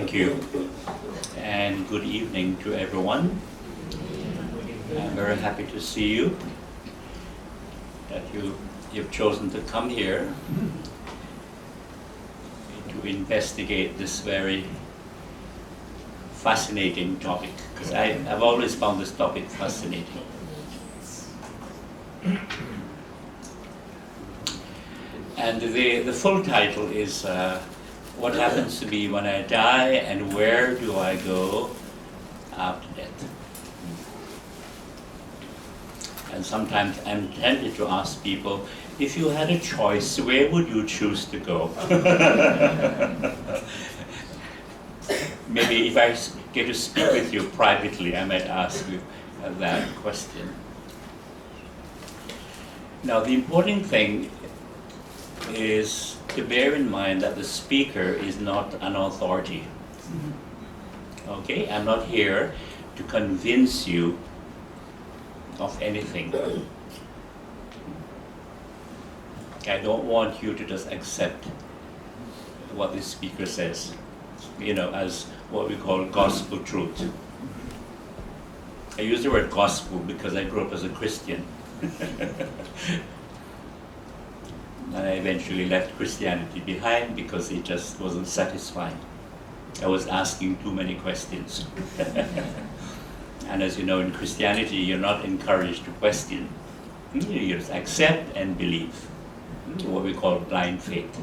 Thank you, and good evening to everyone. I'm very happy to see you, that you've chosen to come here to investigate this very fascinating topic, because I've always found this topic fascinating. And the full title is What Happens to Me When I Die and Where Do I Go After Death? And sometimes I'm tempted to ask people, if you had a choice, where would you choose to go? Maybe if I get to speak with you privately, I might ask you that question. Now, the important thing is to bear in mind that the speaker is not an authority. Okay? I'm not here to convince you of anything. I don't want you to just accept what the speaker says, as what we call gospel truth. I use the word gospel because I grew up as a Christian. And I eventually left Christianity behind because it just wasn't satisfying. I was asking too many questions. And as you know, in Christianity, you're not encouraged to question. You just accept and believe, what we call blind faith.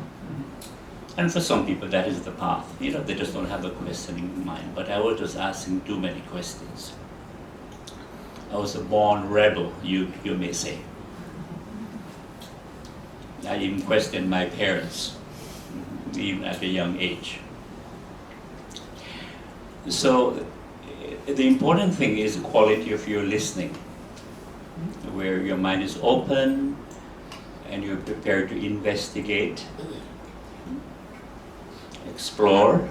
And for some people, that is the path. They just don't have a questioning mind. But I was just asking too many questions. I was a born rebel, you may say. I even questioned my parents, even at a young age. So the important thing is the quality of your listening, where your mind is open and you're prepared to investigate, explore.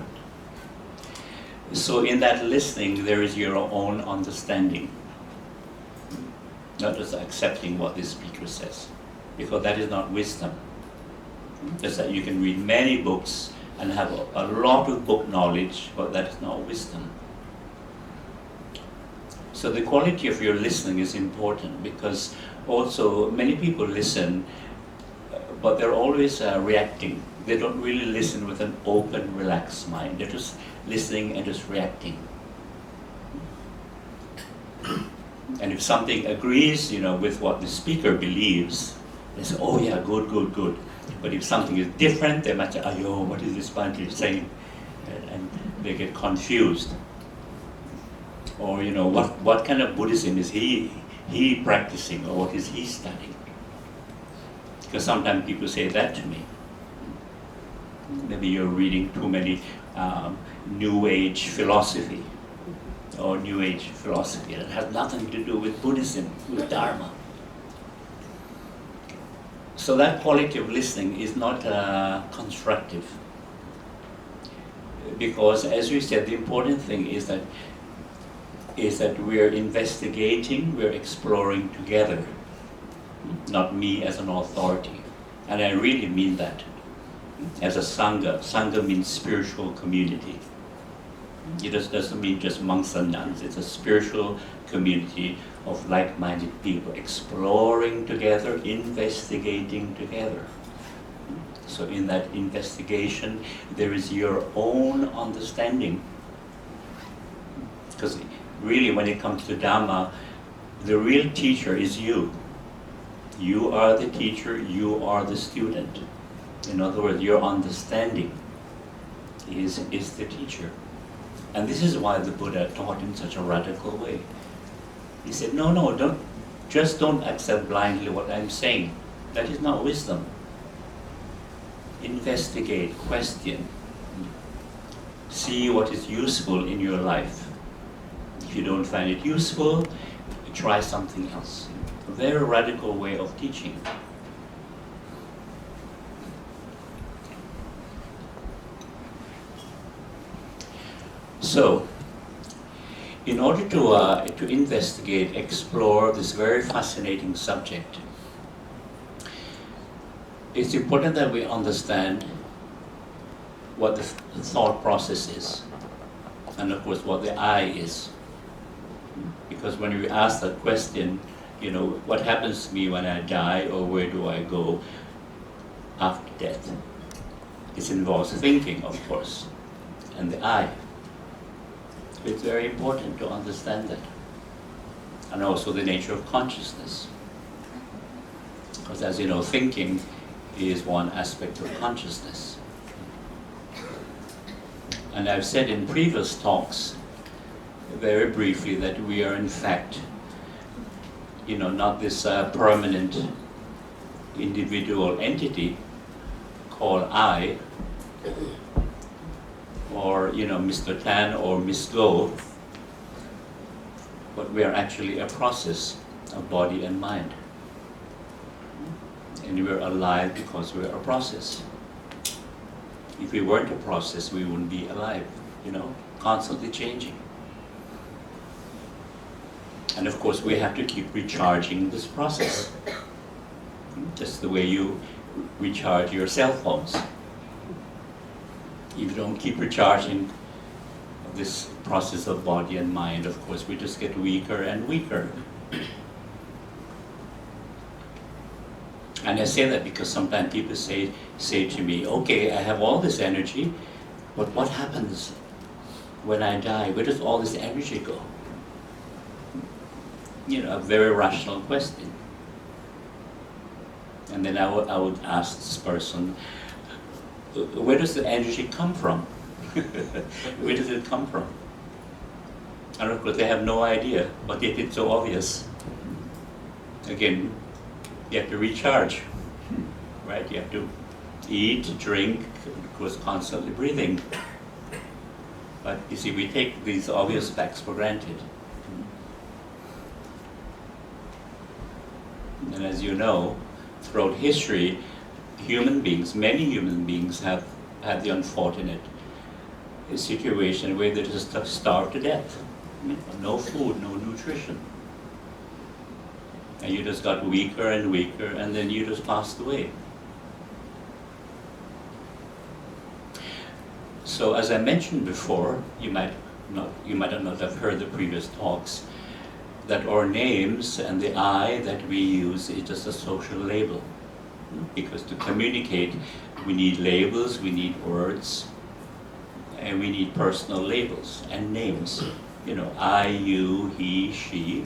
So in that listening, there is your own understanding, not just accepting what the speaker says, because that is not wisdom. Just that you can read many books and have a lot of book knowledge, but that is not wisdom. So the quality of your listening is important, because also many people listen, but they're always reacting. They don't really listen with an open, relaxed mind. They're just listening and just reacting. And if something agrees, with what the speaker believes, they say, oh yeah, good. But if something is different, they might say, ayo, what is this Bhante saying? And they get confused. Or, what kind of Buddhism is he practicing, or what is he studying? Because sometimes people say that to me. Maybe you're reading too many New Age philosophy, or New Age philosophy that has nothing to do with Buddhism, with Dharma. So that quality of listening is not constructive. Because, as we said, the important thing is that we're investigating, we're exploring together, not me as an authority. And I really mean that. As a Sangha, Sangha means spiritual community. It just doesn't mean just monks and nuns. It's a spiritual community of like-minded people exploring together, investigating together. So in that investigation, there is your own understanding. Because really, when it comes to Dhamma, the real teacher is you. You are the teacher, you are the student. In other words, your understanding is the teacher. And this is why the Buddha taught in such a radical way. He said, no, don't accept blindly what I'm saying. That is not wisdom. Investigate, question, see what is useful in your life. If you don't find it useful, try something else. A very radical way of teaching. So, in order to investigate, explore this very fascinating subject, it's important that we understand what the thought process is. and of course what the I is. Because when you ask that question, what happens to me when I die, or where do I go after death? It involves thinking, of course, and the I. It's very important to understand that. And also the nature of consciousness. Because as you know, thinking is one aspect of consciousness. And I've said in previous talks, very briefly, that we are in fact, not this permanent individual entity called I, or Mr. Tan or Miss Go, but we are actually a process of body and mind. And we're alive because we're a process. If we weren't a process, we wouldn't be alive, constantly changing. And of course, we have to keep recharging this process, just the way you recharge your cell phones. If you don't keep recharging this process of body and mind, of course, we just get weaker and weaker. And I say that because sometimes people say to me, okay, I have all this energy, but what happens when I die? Where does all this energy go? A very rational question. And then I would ask this person, where does the energy come from? Where does it come from? And of course they have no idea, but yet it's so obvious. Again, you have to recharge, right? You have to eat, drink, of course constantly breathing. But you see, we take these obvious facts for granted. And as you know, throughout history, many human beings have had the unfortunate situation where they just starved to death. No food, no nutrition. And you just got weaker and weaker, and then you just passed away. So as I mentioned before, you might not have heard the previous talks, that our names and the I that we use is just a social label. Because to communicate, we need labels, we need words, and we need personal labels and names. I, you, he, she,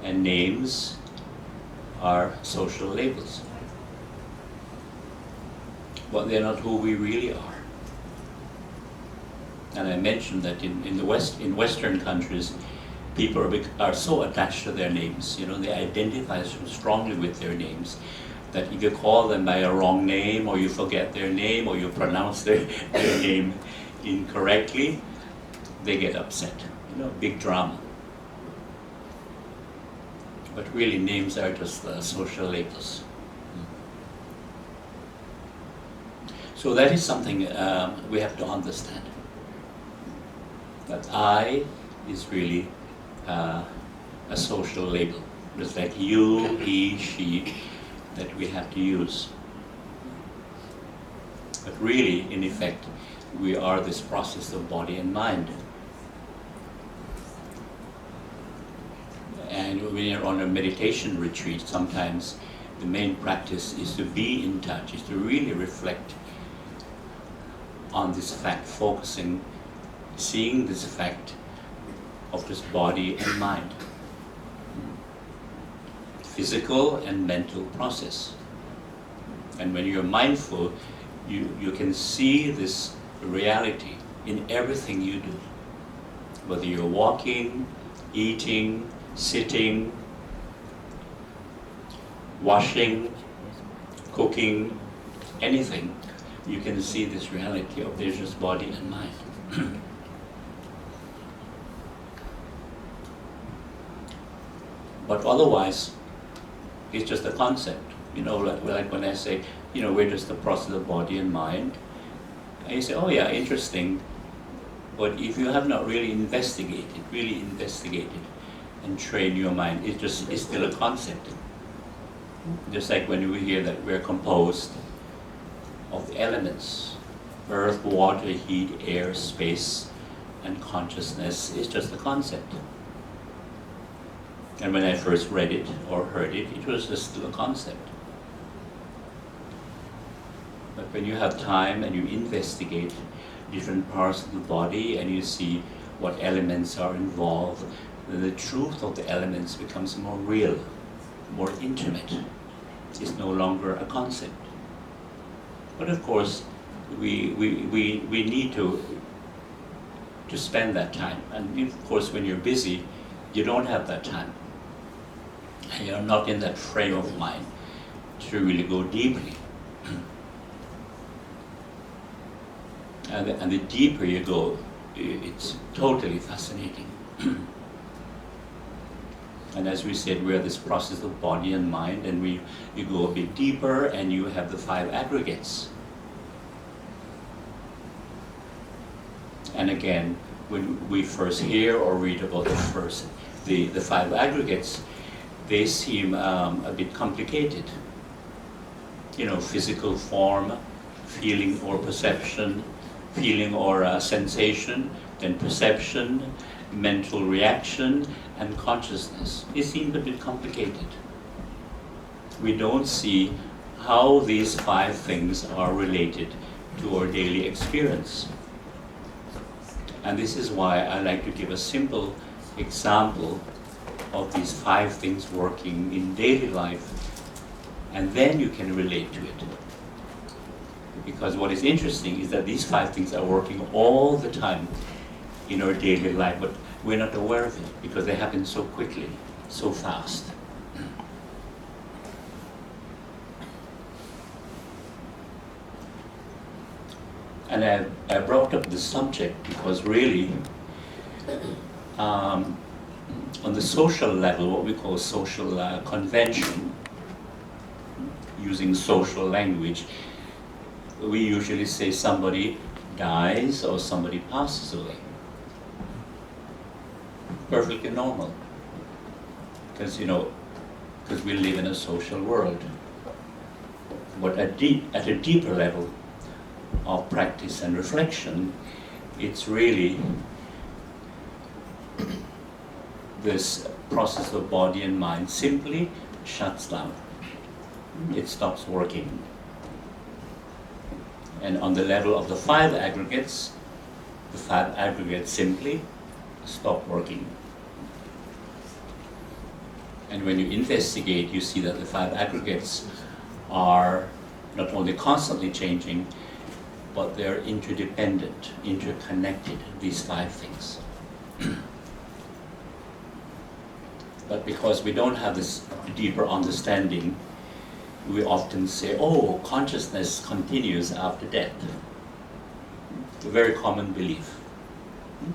and names are social labels. But they're not who we really are. And I mentioned that in Western countries, people are so attached to their names. They identify so strongly with their names that if you call them by a wrong name, or you forget their name, or you pronounce their name incorrectly, they get upset. Big drama. But really, names are just social labels. So that is something we have to understand. That I is really a social label. It's like you, he, she, that we have to use. But really, in effect, we are this process of body and mind. And when you're on a meditation retreat, sometimes the main practice is to be in touch, is to really reflect on this fact, focusing, seeing this fact of this body and mind. Physical and mental process. And when you're mindful, you can see this reality in everything you do. Whether you're walking, eating, sitting, washing, cooking, anything, you can see this reality of there's just body and mind. But otherwise, it's just a concept. Like when I say, we're just the process of body and mind, and you say, oh yeah, interesting. But if you have not really investigated and trained your mind, it's still a concept. Just like when we hear that we're composed of the elements, earth, water, heat, air, space, and consciousness is just a concept. And when I first read it or heard it, it was just still a concept. But when you have time and you investigate different parts of the body and you see what elements are involved, then the truth of the elements becomes more real, more intimate. It's no longer a concept. But of course, we need to spend that time. And of course, when you're busy, you don't have that time. And you're not in that frame of mind to really go deeply. And the deeper you go, it's totally fascinating. And as we said, we're this process of body and mind, and you go a bit deeper and you have the 5 aggregates. And again, when we first hear or read about the 5 aggregates, they seem a bit complicated. You know, physical form, feeling or perception, feeling or sensation, then perception, mental reaction, and consciousness. It seems a bit complicated. We don't see how these 5 things are related to our daily experience. And this is why I like to give a simple example of these 5 things working in daily life, and then you can relate to it. Because what is interesting is that these 5 things are working all the time in our daily life, but we're not aware of it because they happen so quickly, so fast. And I brought up this subject because really, on the social level, what we call social convention, using social language, we usually say somebody dies or somebody passes away. Perfectly normal. Because, because we live in a social world. But at a deeper level of practice and reflection, it's really this process of body and mind simply shuts down. It stops working. And on the level of the 5 aggregates, the 5 aggregates simply stop working. And when you investigate, you see that the 5 aggregates are not only constantly changing, but they're interdependent, interconnected, these 5 things. But because we don't have this deeper understanding, we often say, oh, consciousness continues after death. It's a very common belief.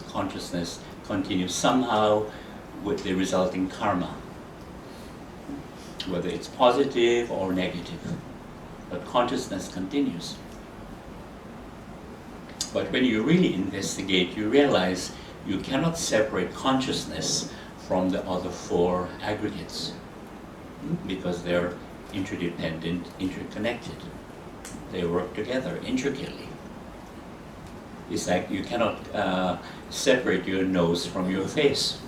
Consciousness continues somehow with the resulting karma, whether it's positive or negative. But consciousness continues. But when you really investigate, you realize you cannot separate consciousness from the other 4 aggregates because they're interdependent, interconnected. They work together intricately. It's like you cannot separate your nose from your face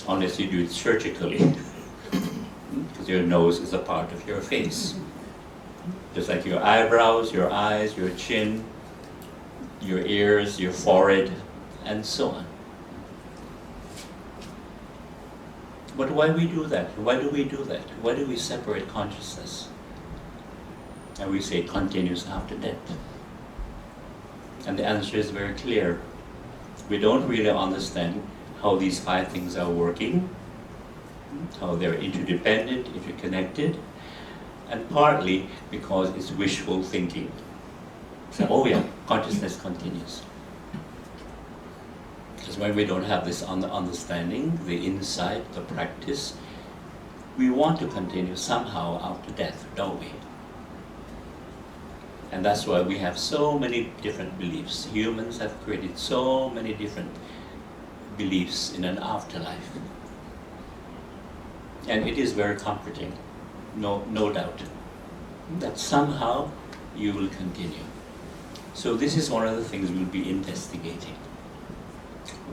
unless you do it surgically, because your nose is a part of your face. Just like your eyebrows, your eyes, your chin, your ears, your forehead, and so on. But why we do that? Why do we do that? Why do we separate consciousness? And we say it continues after death. And the answer is very clear. We don't really understand how these 5 things are working, how they're interdependent, interconnected, and partly because it's wishful thinking. So, oh yeah, consciousness continues. Because when we don't have this understanding, the insight, the practice, we want to continue somehow after death, don't we? And that's why we have so many different beliefs. Humans have created so many different beliefs in an afterlife. And it is very comforting, no doubt, that somehow you will continue. So this is one of the things we'll be investigating.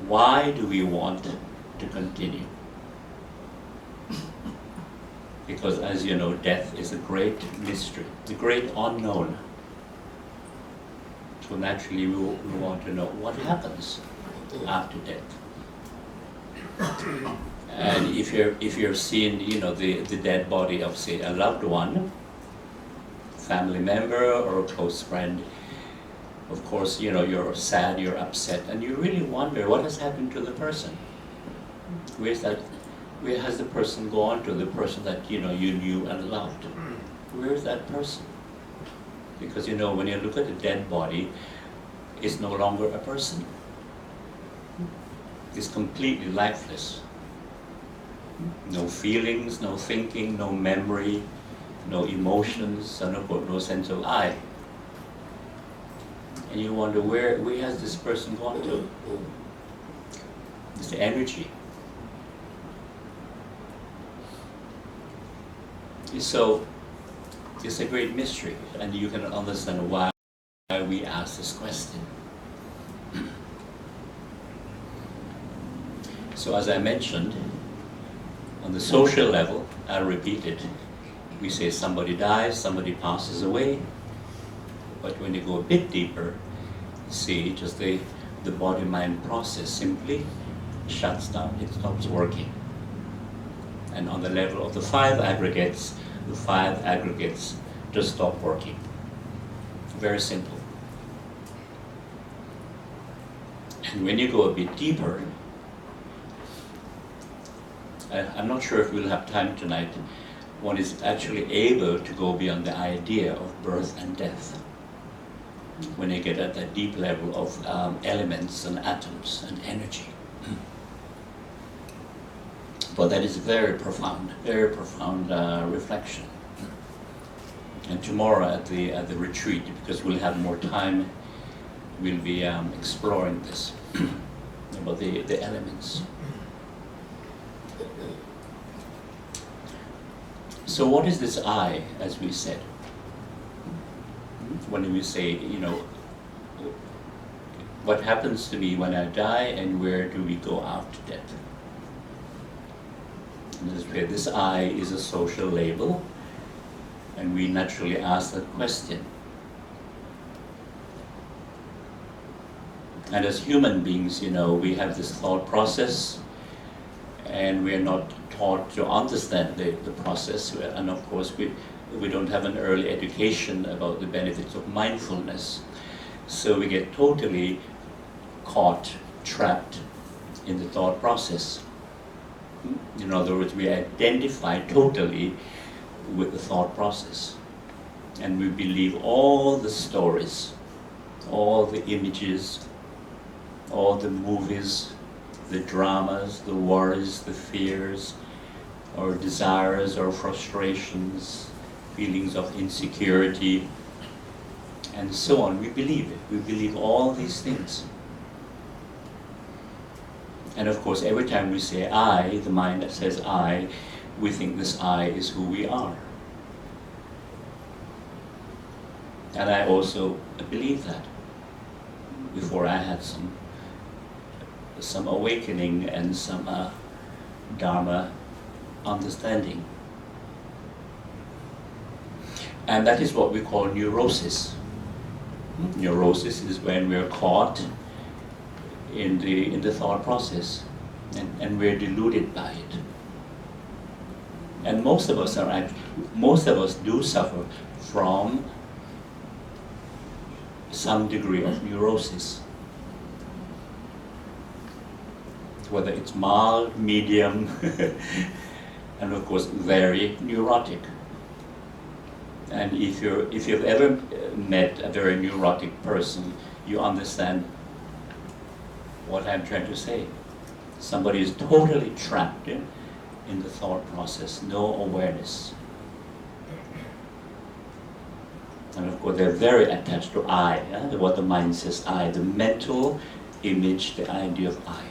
Why do we want to continue? Because as you know, death is a great mystery, the great unknown. So naturally we want to know what happens after death. And if you're seeing, the dead body of, say, a loved one, family member or a close friend, of course, you're sad, you're upset, and you really wonder what has happened to the person. Where has the person gone to, the person that you knew and loved? Where is that person? Because when you look at a dead body, it's no longer a person. It's completely lifeless. No feelings, no thinking, no memory, no emotions, and no sense of I. And you wonder, where has this person gone to? It's the energy. So, it's a great mystery, and you can understand why we ask this question. So as I mentioned, on the social level, I'll repeat it, we say somebody dies, somebody passes away, but when you go a bit deeper, you see just the body-mind process simply shuts down, it stops working. And on the level of the five aggregates just stop working. Very simple. And when you go a bit deeper, I'm not sure if we'll have time tonight, one is actually able to go beyond the idea of birth and death. When you get at that deep level of elements and atoms and energy. But that is very profound reflection. And tomorrow at the retreat, because we'll have more time, we'll be exploring this about the elements. So what is this I, as we said? When we say, what happens to me when I die and where do we go after death? This I is a social label, and we naturally ask that question. And as human beings, we have this thought process, and we are not taught to understand the process, and of course we don't have an early education about the benefits of mindfulness. So we get totally caught, trapped in the thought process. In other words, we identify totally with the thought process. And we believe all the stories, all the images, all the movies, the dramas, the worries, the fears, our desires, our frustrations, feelings of insecurity, and so on. We believe it. We believe all these things. And of course, every time we say I, the mind that says I, we think this I is who we are. And I also believe that before I had some awakening and some Dharma understanding. And that is what we call neurosis. Neurosis is when we are caught in the thought process, and we're deluded by it. And most of us do suffer from some degree of neurosis, whether it's mild, medium, and of course very neurotic. And if you've ever met a very neurotic person, you understand what I'm trying to say. Somebody is totally trapped in the thought process, no awareness. And of course they're very attached to I, what the mind says I, the mental image, the idea of I.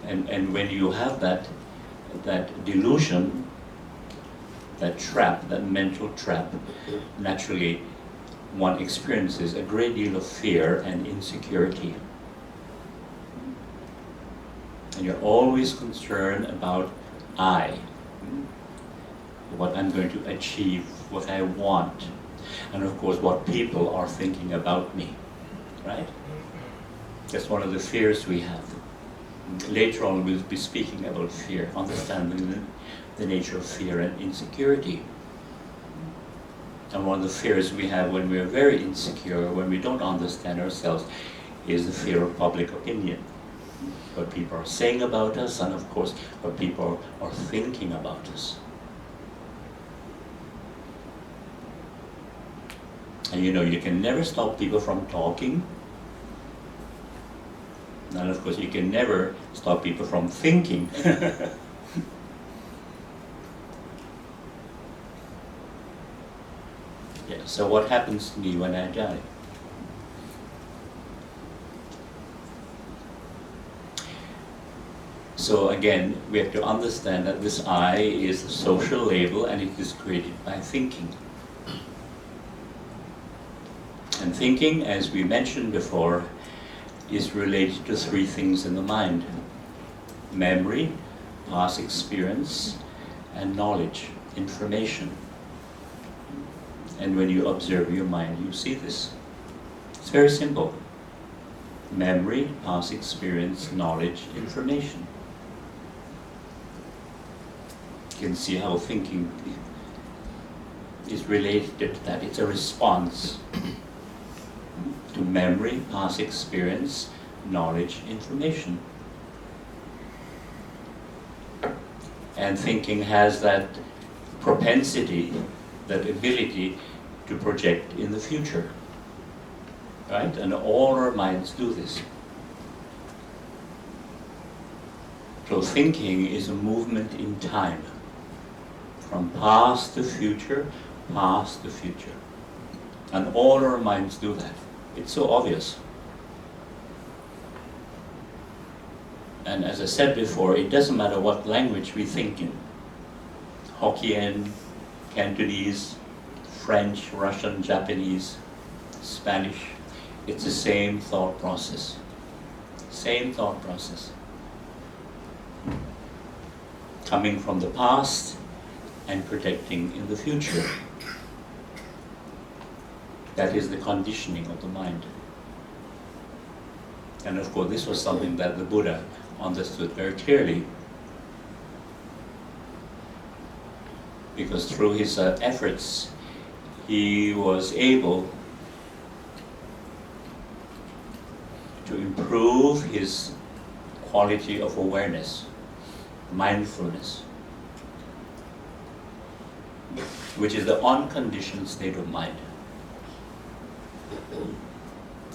And when you have that delusion, that trap, that mental trap, naturally one experiences a great deal of fear and insecurity. And you're always concerned about I, what I'm going to achieve, what I want, and of course what people are thinking about me, right? That's one of the fears we have. Later on we'll be speaking about fear, understanding the nature of fear and insecurity. And one of the fears we have when we are very insecure, when we don't understand ourselves, is the fear of public opinion. What people are saying about us, and of course what people are thinking about us. And you can never stop people from talking. And of course you can never stop people from thinking. Yeah, so what happens to me when I die? So again, we have to understand that this I is a social label and it is created by thinking. And thinking, as we mentioned before, is related to three things in the mind: memory, past experience, and knowledge, information. And when you observe your mind, you see this. It's very simple. Memory, past experience, knowledge, information. You can see how thinking is related to that. It's a response to memory, past experience, knowledge, information. And thinking has that propensity, that ability to project in the future. Right? And all our minds do this. So thinking is a movement in time. From past to future, past to future. And all our minds do that. It's so obvious. And as I said before, it doesn't matter what language we think in. Hokkien, Cantonese, French, Russian, Japanese, Spanish. It's the same thought process. Same thought process. Coming from the past and projecting in the future. That is the conditioning of the mind. And of course, this was something that the Buddha understood very clearly, because through his efforts, he was able to improve his quality of awareness, mindfulness, which is the unconditioned state of mind.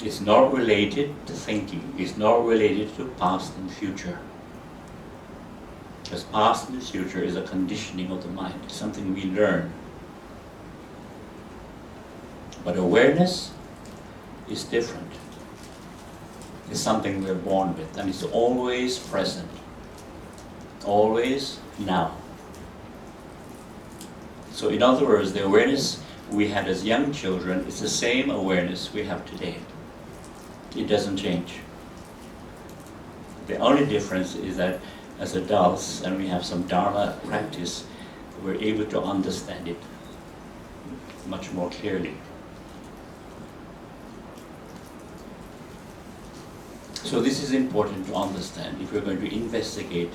It's not related to thinking. It's not related to past and future. Because past and future is a conditioning of the mind. It's something we learn. But awareness is different. It's something we're born with, and it's always present. Always now. So in other words, the awareness we had as young children is the same awareness we have today. It doesn't change. The only difference is that as adults, and we have some Dharma practice, we're able to understand it much more clearly. So this is important to understand if we're going to investigate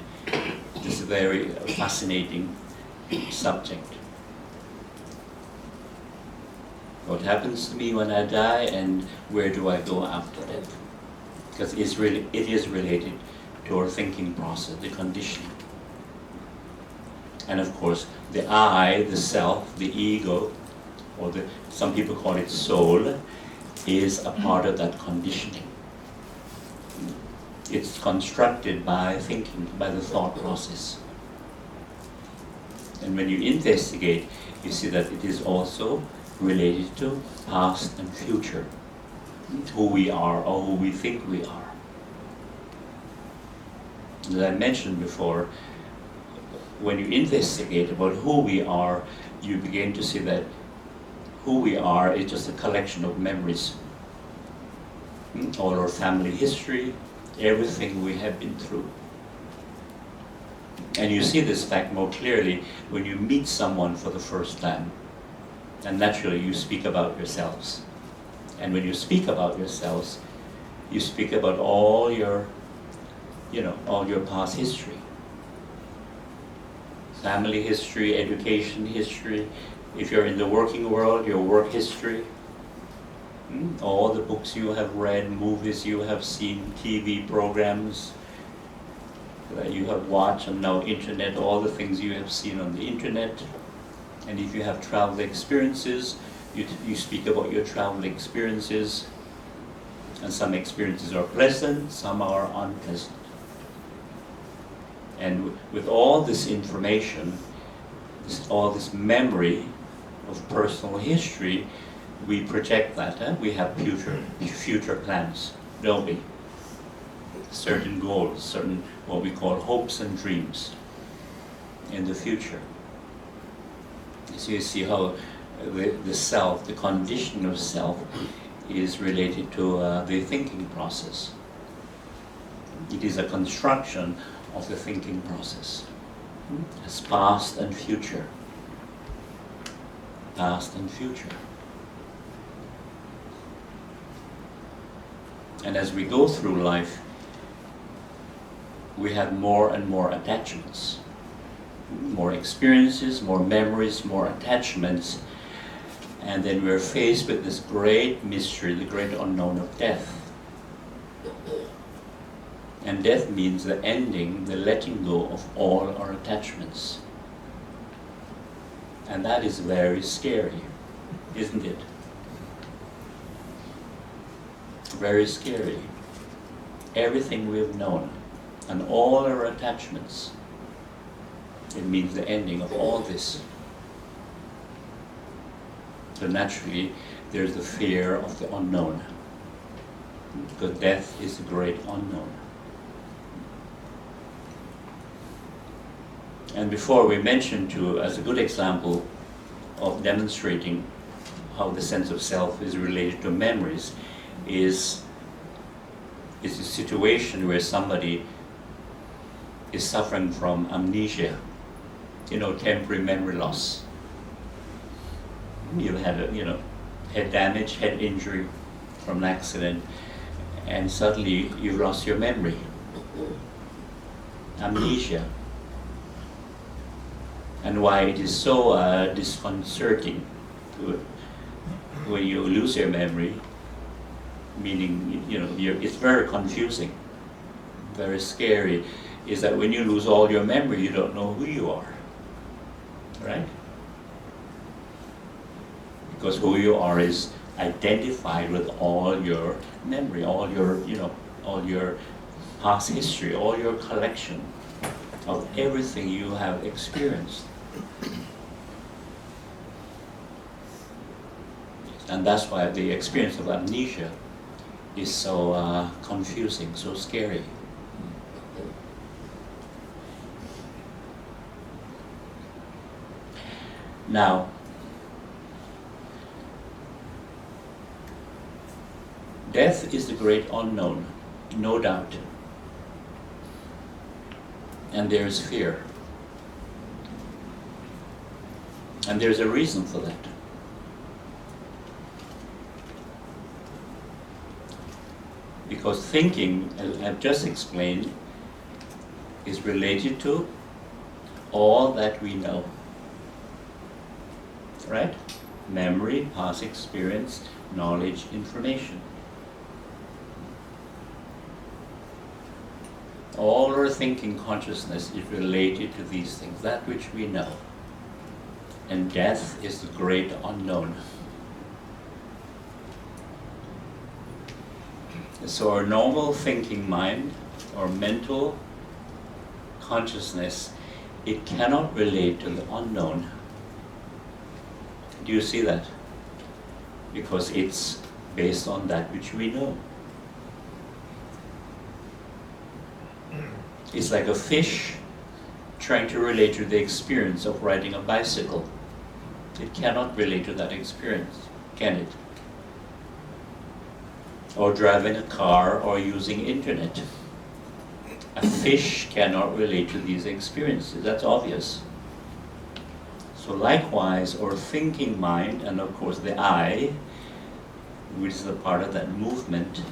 this very fascinating subject. What happens to me when I die, and where do I go after that? Because it is related to our thinking process, the conditioning. And of course, the I, the self, the ego, or some people call it soul, is a part of that conditioning. It's constructed by thinking, by the thought process. And when you investigate, you see that it is also related to past and future, who we are or who we think we are. As I mentioned before, when you investigate about who we are, you begin to see that who we are is just a collection of memories. All our family history, everything we have been through. And you see this fact more clearly when you meet someone for the first time. And naturally you speak about yourselves. And when you speak about yourselves, you speak about all your past history. Family history, education history. If you're in the working world, your work history. All the books you have read, movies you have seen, TV programs that you have watched, and now internet, all the things you have seen on the internet. And if you have travel experiences, you speak about your travel experiences. And some experiences are pleasant, some are unpleasant. And with all this information, all this memory of personal history, we project that. We have future plans, don't we? Certain goals, certain what we call hopes and dreams in the future. So you see how the self, the condition of self, is related to the thinking process. It is a construction of the thinking process. As past and future. Past and future. And as we go through life, we have more and more attachments. More experiences, more memories, more attachments. And then we're faced with this great mystery, the great unknown of death. And death means the ending, the letting go of all our attachments. And that is very scary, isn't it? Very scary. Everything we've known and all our attachments, it means the ending of all this. So naturally, there's the fear of the unknown, because death is the great unknown. And before we mentioned as a good example of demonstrating how the sense of self is related to memories is a situation where somebody is suffering from amnesia, temporary memory loss. You've had head damage, head injury from an accident, and suddenly you've lost your memory. Amnesia. And why it is so disconcerting when you lose your memory, meaning, it's very confusing, very scary, is that when you lose all your memory, you don't know who you are, right? Because who you are is identified with all your memory, all your past history, all your collection of everything you have experienced. And that's why the experience of amnesia is so confusing, so scary. Now, death is the great unknown, no doubt. And there's fear. And there's a reason for that. Because thinking, as I've just explained, is related to all that we know. Right? Memory, past experience, knowledge, information. All our thinking consciousness is related to these things, that which we know. And death is the great unknown. So our normal thinking mind, or mental consciousness, it cannot relate to the unknown. Do you see that? Because it's based on that which we know. It's like a fish trying to relate to the experience of riding a bicycle. It cannot relate to that experience, can it? Or driving a car or using internet. A fish cannot relate to these experiences, that's obvious. So likewise, our thinking mind, and of course the I, which is a part of that movement,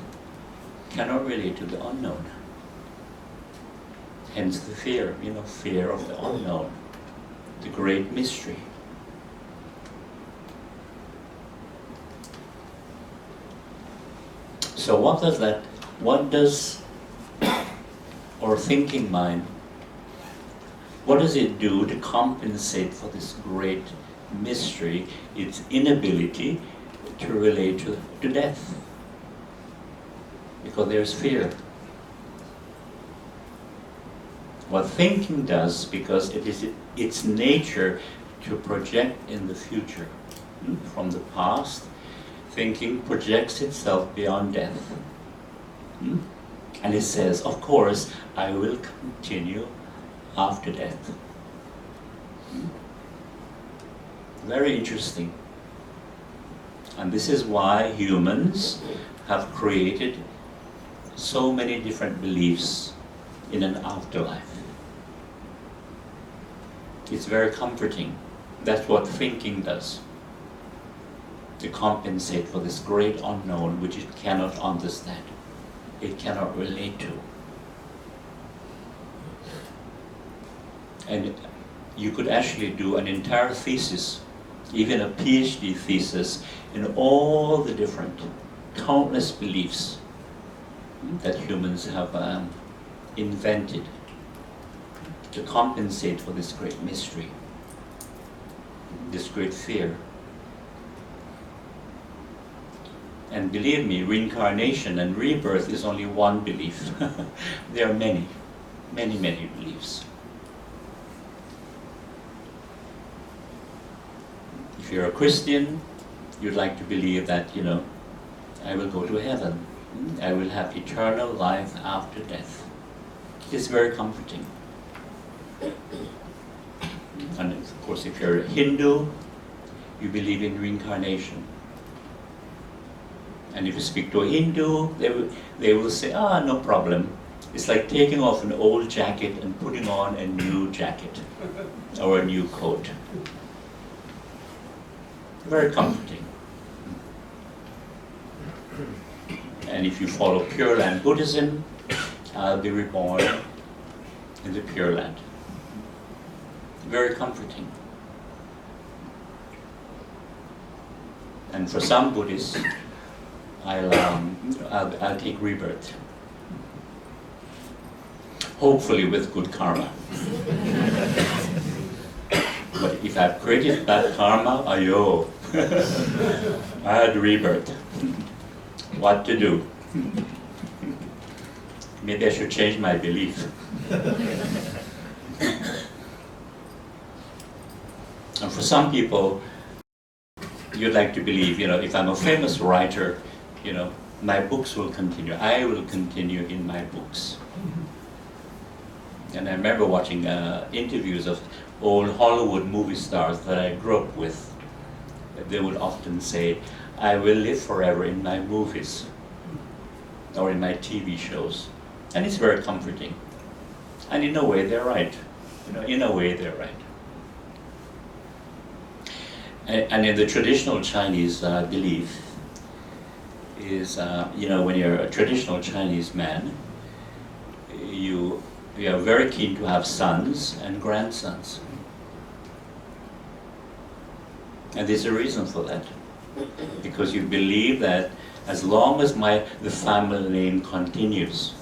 cannot relate to the unknown. Hence the fear, fear of the unknown, the great mystery. So what does our thinking mind, what does it do to compensate for this great mystery, its inability to relate to death? Because there's fear. What thinking does, because it is its nature to project in the future. From the past, thinking projects itself beyond death. And it says, of course, I will continue after death. Very interesting. And this is why humans have created so many different beliefs in an afterlife. It's very comforting. That's what thinking does. To compensate for this great unknown which it cannot understand. It cannot relate to. And you could actually do an entire thesis, even a PhD thesis, in all the different, countless beliefs that humans have invented to compensate for this great mystery, this great fear. And believe me, reincarnation and rebirth is only one belief. There are many, many, many beliefs. If you're a Christian, you'd like to believe that, I will go to heaven. I will have eternal life after death. It is very comforting. And of course, if you're a Hindu, you believe in reincarnation. And if you speak to a Hindu, they will say, no problem. It's like taking off an old jacket and putting on a new jacket or a new coat. Very comforting. And if you follow Pure Land Buddhism, I'll be reborn in the Pure Land. Very comforting. And for some Buddhists, I'll take rebirth. Hopefully with good karma. But if I've created bad karma, ayo, I had rebirth. What to do? Maybe I should change my belief. And for some people, you'd like to believe, if I'm a famous writer, my books will continue. I will continue in my books. And I remember watching interviews of old Hollywood movie stars that I grew up with. They would often say, I will live forever in my movies or in my TV shows. And it's very comforting. And in a way, they're right. In a way, they're right. And in the traditional Chinese belief is, when you're a traditional Chinese man, you are very keen to have sons and grandsons. And there's a reason for that. Because you believe that as long as the family name continues,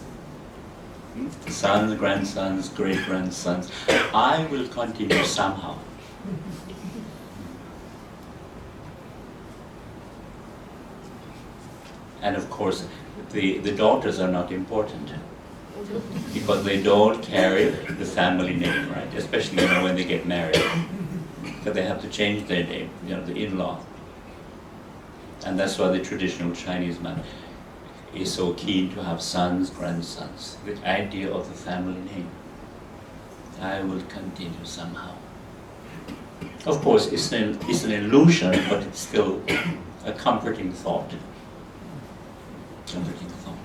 sons, grandsons, great-grandsons, I will continue somehow. And of course, the daughters are not important because they don't carry the family name, right? Especially when they get married, because they have to change their name, the in-law. And that's why the traditional Chinese man is so keen to have sons, grandsons, the idea of the family name. I will continue somehow. Of course, it's an illusion, but it's still a comforting thought. Comforting thought.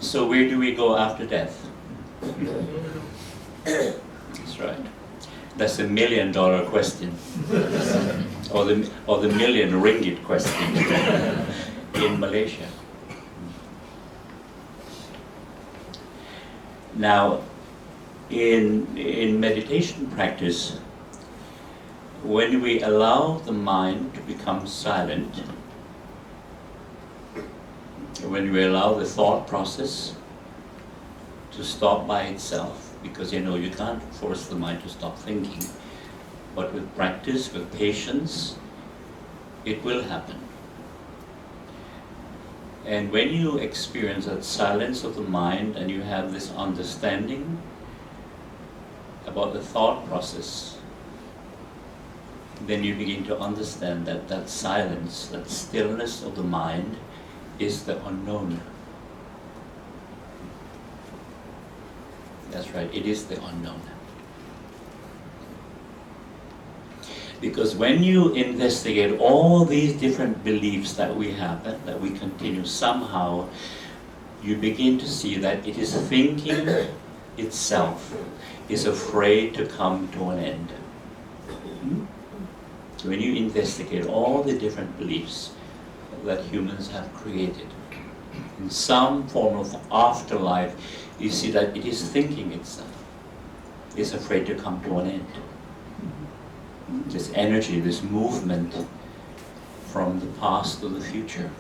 So where do we go after death? That's right. That's $1 million question, or the million ringgit question in Malaysia. Now, in meditation practice, when we allow the mind to become silent, when we allow the thought process to stop by itself, because you can't force the mind to stop thinking, but with practice, with patience, it will happen. And when you experience that silence of the mind and you have this understanding about the thought process, then you begin to understand that that silence, that stillness of the mind is the unknown. That's right, it is the unknown. Because when you investigate all these different beliefs that we have, that we continue, somehow you begin to see that it is thinking itself is afraid to come to an end. When you investigate all the different beliefs that humans have created, in some form of afterlife, you see that it is thinking itself is afraid to come to an end. This energy, this movement from the past to the future.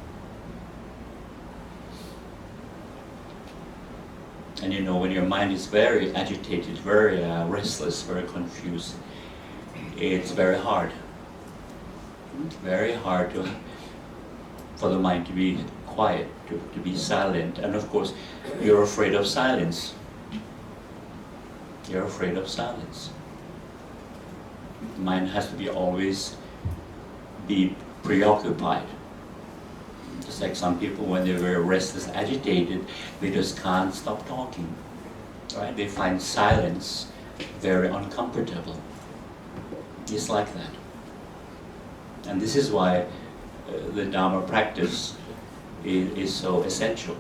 And when your mind is very agitated, very restless, very confused, it's very hard. Very hard for the mind to be quiet, to be silent. And of course, you're afraid of silence. You're afraid of silence. The mind has to always be preoccupied. Just like some people, when they're very restless, agitated, they just can't stop talking. Right? They find silence very uncomfortable. It's like that. And this is why the Dharma practice is so essential.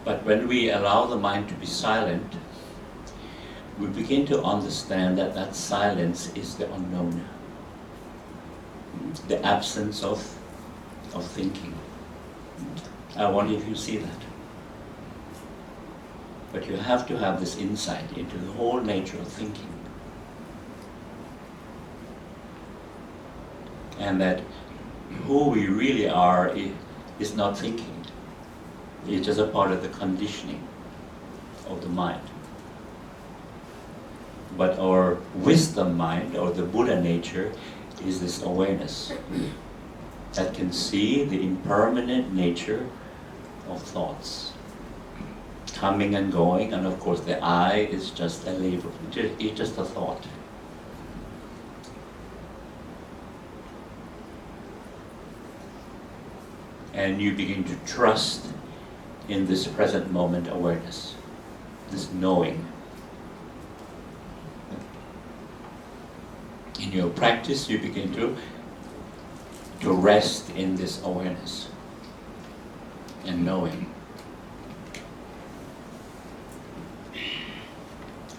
But when we allow the mind to be silent, we begin to understand that that silence is the unknown, the absence of thinking. I wonder if you see that. But you have to have this insight into the whole nature of thinking. And that who we really are is not thinking. It's just a part of the conditioning of the mind. But our wisdom mind, or the Buddha nature, is this awareness that can see the impermanent nature of thoughts, coming and going, and of course the I is just a label, it's just a thought. And you begin to trust in this present moment awareness, this knowing. In your practice, you begin to rest in this awareness and knowing.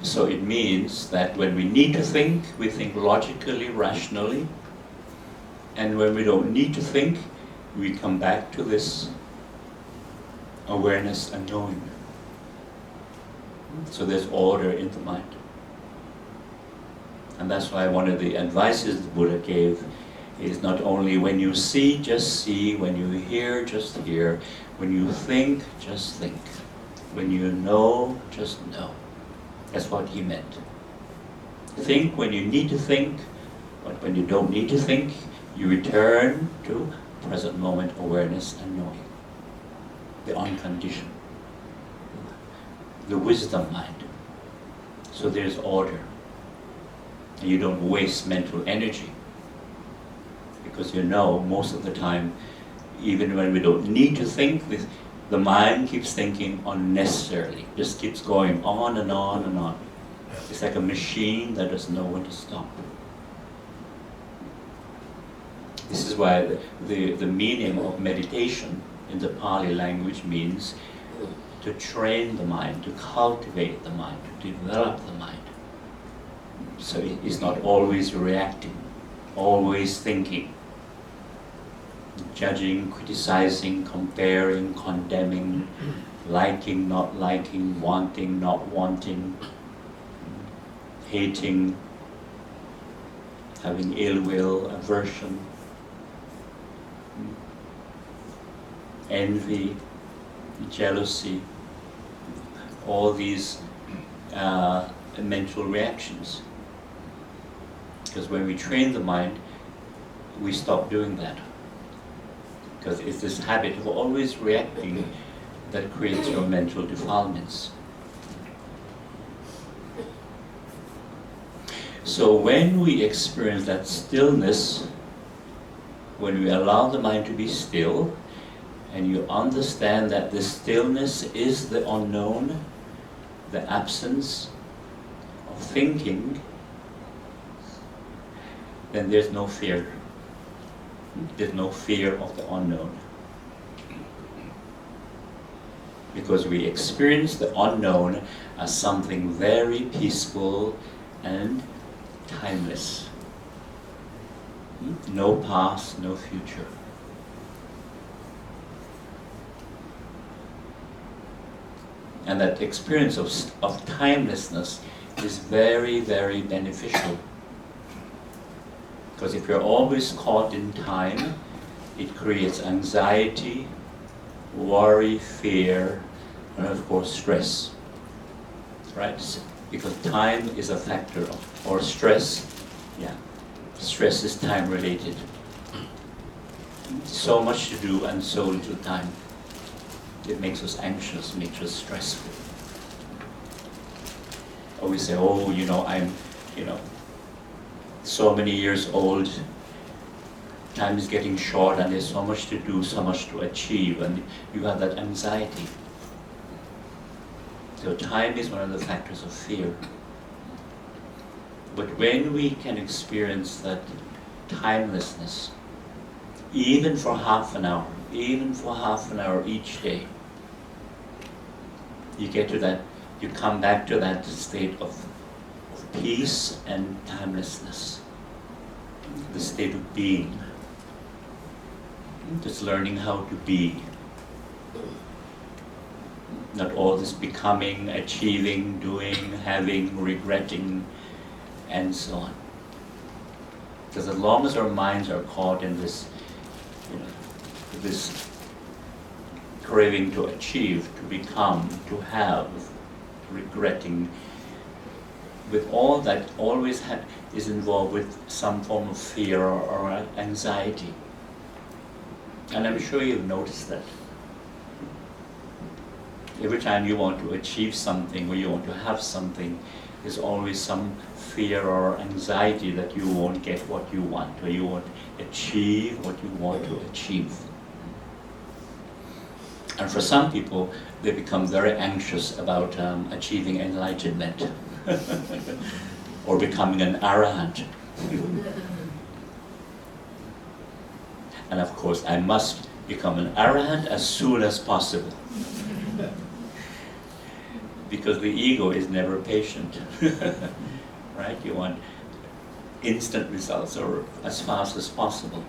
So it means that when we need to think, we think logically, rationally, and when we don't need to think, we come back to this awareness and knowing. So there's order in the mind. And that's why one of the advices the Buddha gave is not only when you see, just see, when you hear, just hear, when you think, just think, when you know, just know. That's what he meant. Think when you need to think, but when you don't need to think, you return to present moment awareness and knowing. The unconditioned. The wisdom mind. So there's order. And you don't waste mental energy. Because you know, most of the time, even when we don't need to think, the mind keeps thinking unnecessarily. Just keeps going on and on and on. It's like a machine that doesn't know when to stop. This is why the meaning of meditation in the Pali language means to train the mind, to cultivate the mind, to develop the mind. So it's not always reacting, always thinking, judging, criticizing, comparing, condemning, liking, not liking, wanting, not wanting, hating, having ill will, aversion, envy, jealousy, all these mental reactions. Because when we train the mind, we stop doing that. Because it's this habit of always reacting that creates your mental defilements. So when we experience that stillness, when we allow the mind to be still, and you understand that the stillness is the unknown, the absence of thinking, then there's no fear. There's no fear of the unknown. Because we experience the unknown as something very peaceful and timeless. No past, no future. And that experience of timelessness is very, very beneficial. Because if you're always caught in time, it creates anxiety, worry, fear, and of course stress. Right? Because time is a factor of, or stress, yeah. Stress is time related. So much to do and so little time. It makes us anxious, makes us stressful. Or we say, oh, I'm, so many years old, time is getting short and there's so much to do, so much to achieve, and you have that anxiety. So time is one of the factors of fear. But when we can experience that timelessness, even for half an hour each day, you get to that, you come back to that state of peace and timelessness, the state of being, just learning how to be, not all this becoming, achieving, doing, having, regretting, and so on. Because as long as our minds are caught in this, this craving to achieve, to become, to have, regretting, with all that always is involved with some form of fear or anxiety. And I'm sure you've noticed that. Every time you want to achieve something or you want to have something, there's always some fear or anxiety that you won't get what you want, or you won't achieve what you want to achieve. And for some people, they become very anxious about achieving enlightenment or becoming an arahant. And of course, I must become an arahant as soon as possible. Because the ego is never patient. Right? You want instant results or as fast as possible.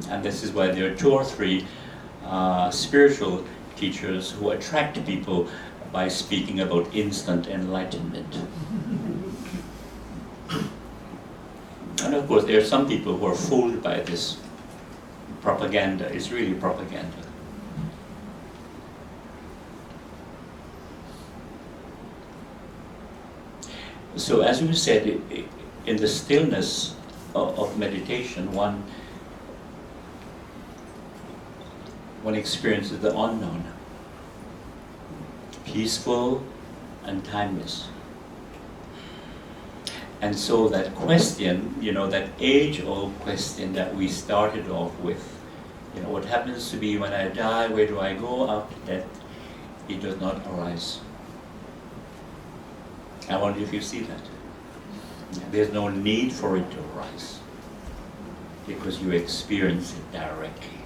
And this is why there are 2 or 3 spiritual teachers who attract people by speaking about instant enlightenment. And of course, there are some people who are fooled by this propaganda. It's really propaganda. So as we said, in the stillness of meditation, one experiences the unknown, peaceful and timeless. And so that question, that age-old question that we started off with, what happens to me when I die, where do I go after death, it does not arise. I wonder if you see that. There's no need for it to arise, because you experience it directly.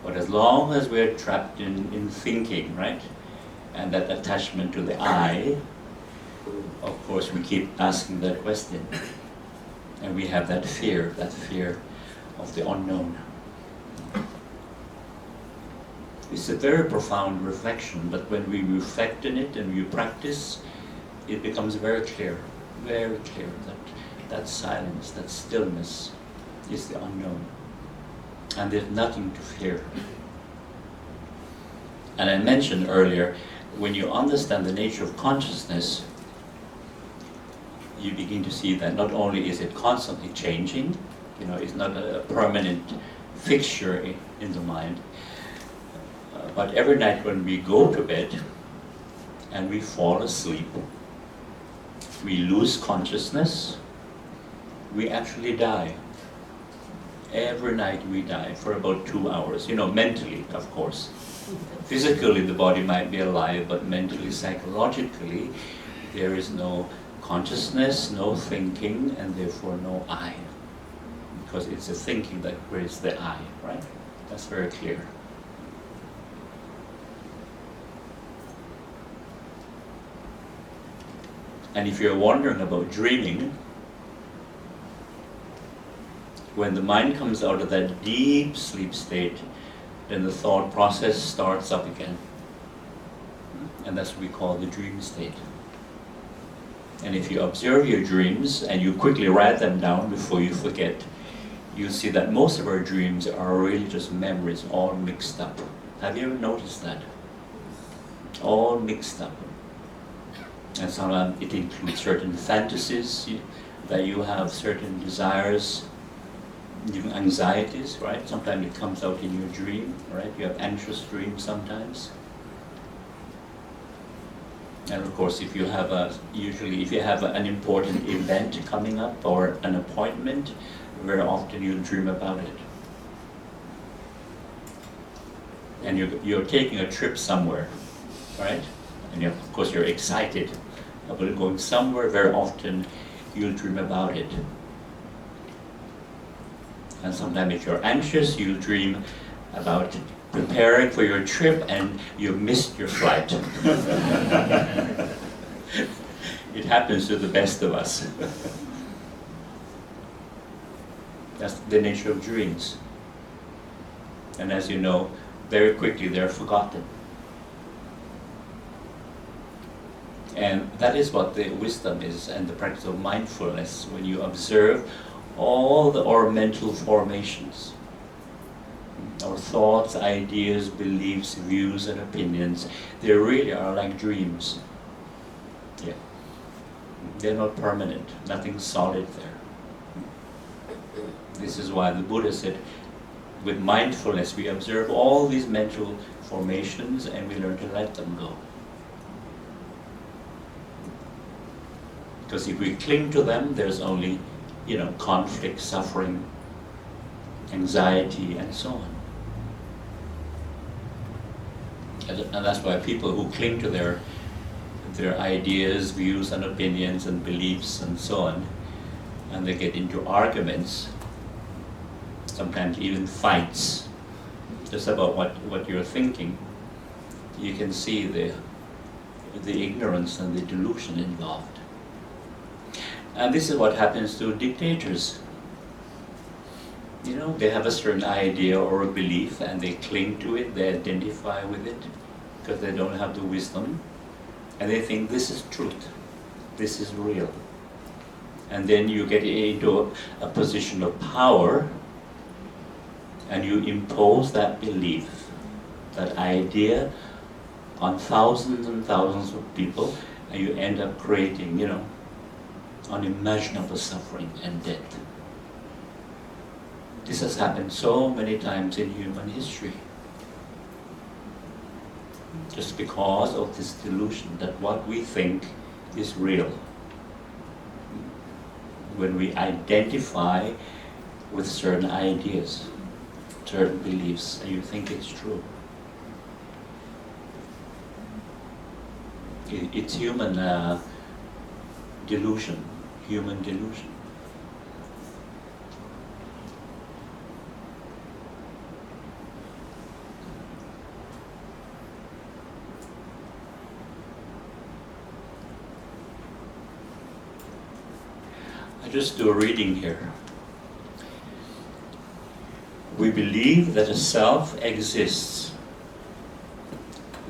But as long as we're trapped in thinking, right, and that attachment to the I, of course we keep asking that question. And we have that fear of the unknown. It's a very profound reflection, but when we reflect in it and we practice, it becomes very clear that silence, that stillness is the unknown. And there's nothing to fear. And I mentioned earlier, when you understand the nature of consciousness, you begin to see that not only is it constantly changing, it's not a permanent fixture in the mind, but every night when we go to bed and we fall asleep, we lose consciousness, we actually die. Every night we die for about 2 hours, mentally, of course. Physically the body might be alive, but mentally, psychologically, there is no consciousness, no thinking, and therefore no I. Because it's the thinking that creates the I, right? That's very clear. And if you're wondering about dreaming, when the mind comes out of that deep sleep state, then the thought process starts up again. And that's what we call the dream state. And if you observe your dreams and you quickly write them down before you forget, you'll see that most of our dreams are really just memories all mixed up. Have you ever noticed that? All mixed up. And sometimes it includes certain fantasies that you have, certain desires, even anxieties, right? Sometimes it comes out in your dream, right? You have anxious dreams sometimes. And of course, if you have an important event coming up or an appointment, very often you'll dream about it. And you're taking a trip somewhere, right? And of course you're excited about going somewhere. Very often you'll dream about it. And sometimes if you're anxious, you'll dream about preparing for your trip and you missed your flight. It happens to the best of us. That's the nature of dreams. And as you know, very quickly they're forgotten. And that is what the wisdom is, and the practice of mindfulness, when you observe all our mental formations, our thoughts, ideas, beliefs, views, and opinions, they really are like dreams. Yeah. They're not permanent, nothing solid there. This is why the Buddha said, with mindfulness we observe all these mental formations and we learn to let them go. Because if we cling to them, there's only, conflict, suffering, anxiety, and so on. And that's why people who cling to their ideas, views, and opinions, and beliefs, and so on, and they get into arguments, sometimes even fights, just about what you're thinking, you can see the ignorance and the delusion involved. And this is what happens to dictators. They have a certain idea or a belief and they cling to it, they identify with it because they don't have the wisdom, and they think this is truth, this is real. And then you get into a position of power and you impose that belief, that idea on thousands and thousands of people, and you end up creating, unimaginable suffering and death. This has happened so many times in human history. Just because of this delusion that what we think is real. when we identify with certain ideas, certain beliefs, and you think it's true. It's human delusion, human delusion. I just do a reading here. We believe that a self exists,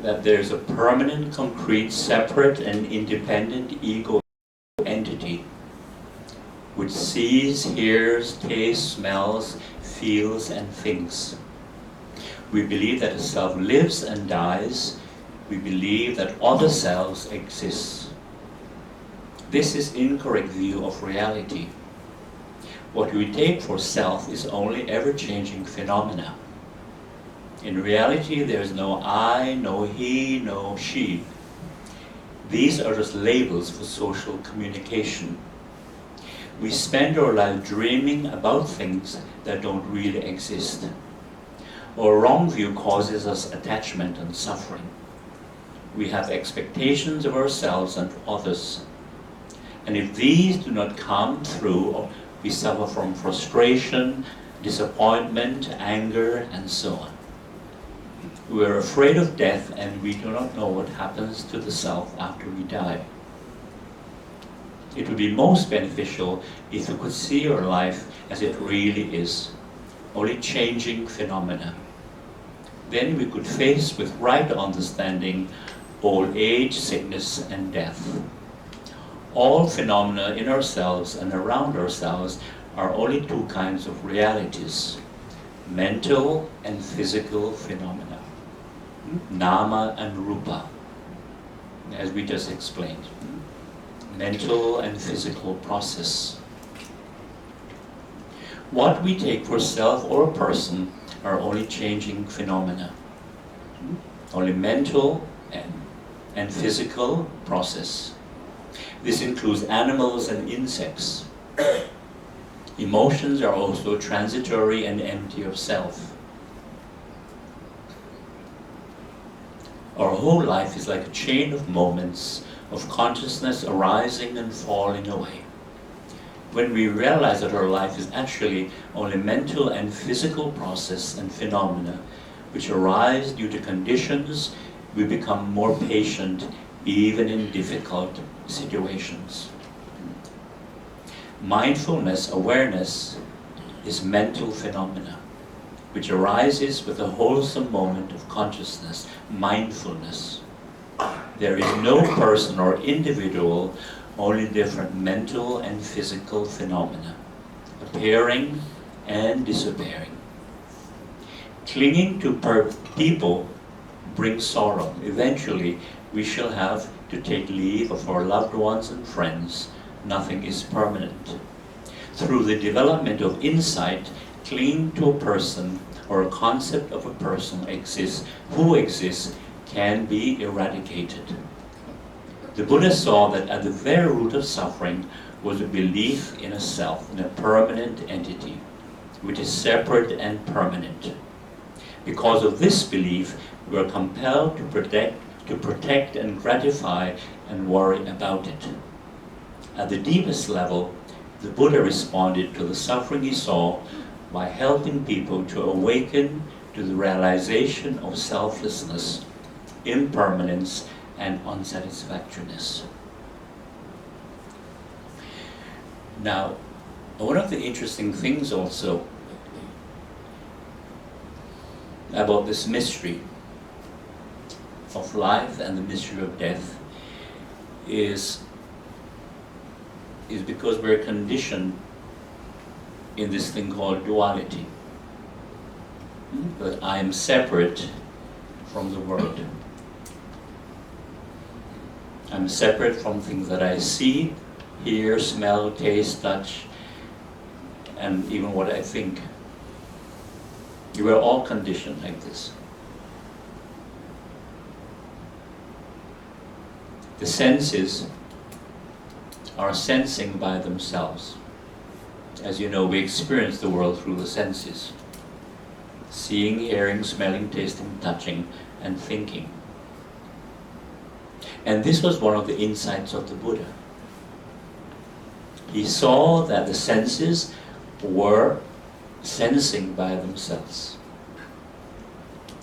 that there's a permanent, concrete, separate and independent ego entity which sees, hears, tastes, smells, feels and thinks. We believe that a self lives and dies. We believe that other selves exist. This is incorrect view of reality. What we take for self is only ever-changing phenomena. In reality, there is no I, no he, no she. These are just labels for social communication. We spend our life dreaming about things that don't really exist. Our wrong view causes us attachment and suffering. We have expectations of ourselves and others. And if these do not come through, we suffer from frustration, disappointment, anger, and so on. We are afraid of death and we do not know what happens to the self after we die. It would be most beneficial if we could see our life as it really is, only changing phenomena. Then we could face with right understanding old age, sickness, and death. All phenomena in ourselves and around ourselves are only two kinds of realities: mental and physical phenomena, nama and rupa, as we just explained. Mental and physical process. What we take for self or a person are only changing phenomena, only mental and physical process. This includes animals and insects. Emotions are also transitory and empty of self. Our whole life is like a chain of moments of consciousness arising and falling away. When we realize that our life is actually only mental and physical process and phenomena which arise due to conditions, we become more patient even in difficult situations. Mindfulness, awareness, is mental phenomena which arises with a wholesome moment of consciousness, mindfulness. There is no person or individual, only different mental and physical phenomena, appearing and disappearing. Clinging to people brings sorrow. Eventually, we shall have to take leave of our loved ones and friends. Nothing is permanent. Through the development of insight, clinging to a person or a concept of a person who exists can be eradicated. The Buddha saw that at the very root of suffering was a belief in a self, in a permanent entity, which is separate and permanent. Because of this belief, we are compelled to protect and gratify and worry about it. At the deepest level, the Buddha responded to the suffering he saw by helping people to awaken to the realization of selflessness, impermanence, and unsatisfactoriness. Now, one of the interesting things also about this mystery of life and the mystery of death is because we're conditioned in this thing called duality. That I am separate from the world. I'm separate from things that I see, hear, smell, taste, touch, and even what I think. You are all conditioned like this. The senses are sensing by themselves. As you know, we experience the world through the senses. Seeing, hearing, smelling, tasting, touching, and thinking. And this was one of the insights of the Buddha. He saw that the senses were sensing by themselves.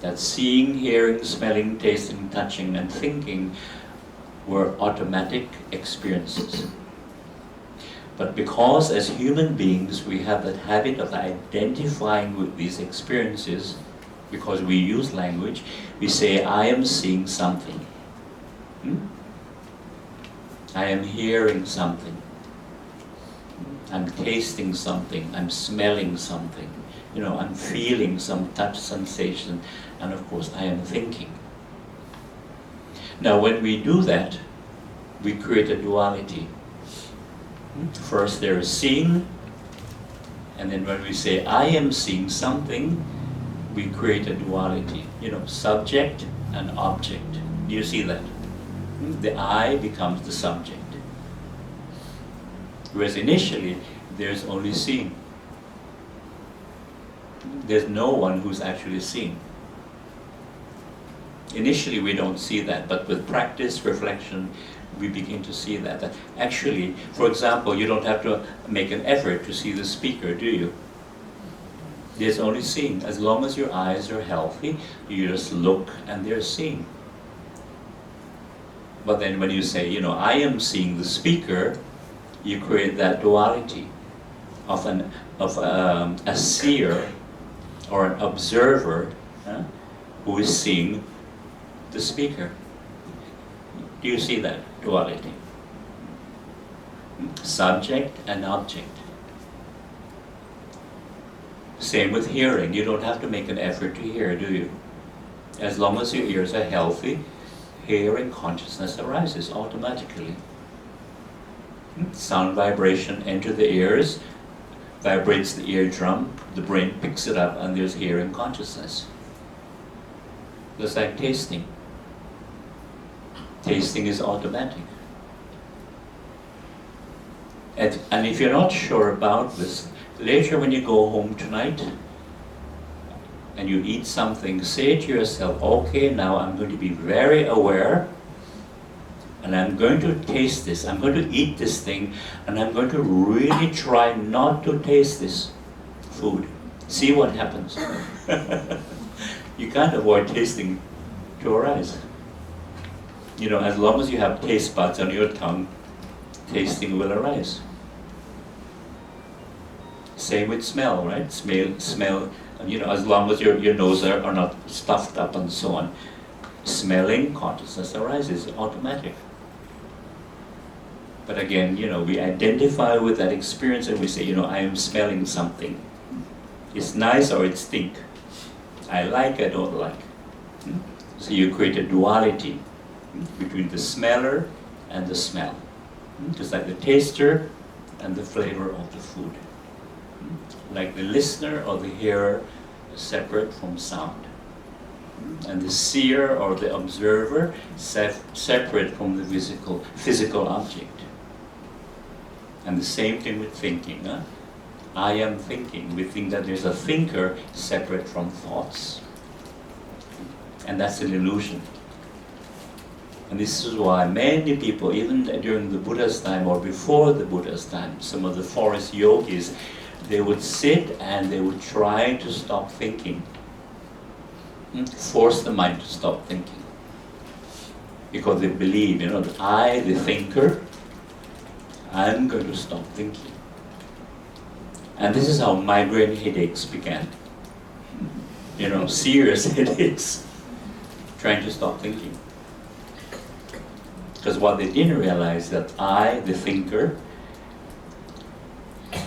That seeing, hearing, smelling, tasting, touching, and thinking were automatic experiences. But because as human beings we have that habit of identifying with these experiences, because we use language, we say, I am seeing something. I am hearing something. I'm tasting something. I'm smelling something. I'm feeling some touch sensation. And of course, I am thinking. Now, when we do that, we create a duality. First there is seeing, and then when we say I am seeing something, we create a duality, subject and object. Do you see that? The I becomes the subject. Whereas initially there's only seeing. There's no one who's actually seeing. Initially we don't see that, but with practice, reflection, we begin to see that. Actually, for example, you don't have to make an effort to see the speaker, do you? There's only seeing. As long as your eyes are healthy, you just look and they're seeing. But then when you say, I am seeing the speaker, you create that duality of a seer or an observer who is seeing the speaker. Do you see that duality? Subject and object. Same with hearing. You don't have to make an effort to hear, do you? As long as your ears are healthy, hearing consciousness arises automatically. Sound vibration enters the ears, vibrates the eardrum, the brain picks it up, and there's hearing consciousness. Just like tasting. Tasting is automatic. And if you're not sure about this, later when you go home tonight and you eat something, say to yourself, okay, now I'm going to be very aware and I'm going to taste this. I'm going to eat this thing and I'm going to really try not to taste this food. See what happens. You can't avoid tasting to arise. As long as you have taste buds on your tongue, tasting will arise. Same with smell, right? Smell, as long as your nose are not stuffed up and so on, smelling consciousness arises, automatic. But again, we identify with that experience and we say, I am smelling something. It's nice or it stink. I like, I don't like. So you create a duality between the smeller and the smell. Just like the taster and the flavor of the food. Like the listener or the hearer is separate from sound. And the seer or the observer separate from the physical object. And the same thing with thinking. I am thinking. We think that there's a thinker separate from thoughts. And that's an illusion. And this is why many people, even during the Buddha's time or before the Buddha's time, some of the forest yogis, they would sit and they would try to stop thinking. Force the mind to stop thinking. Because they believe, that I, the thinker, I'm going to stop thinking. And this is how migraine headaches began. Serious headaches. Trying to stop thinking. Because what they didn't realize that I, the thinker,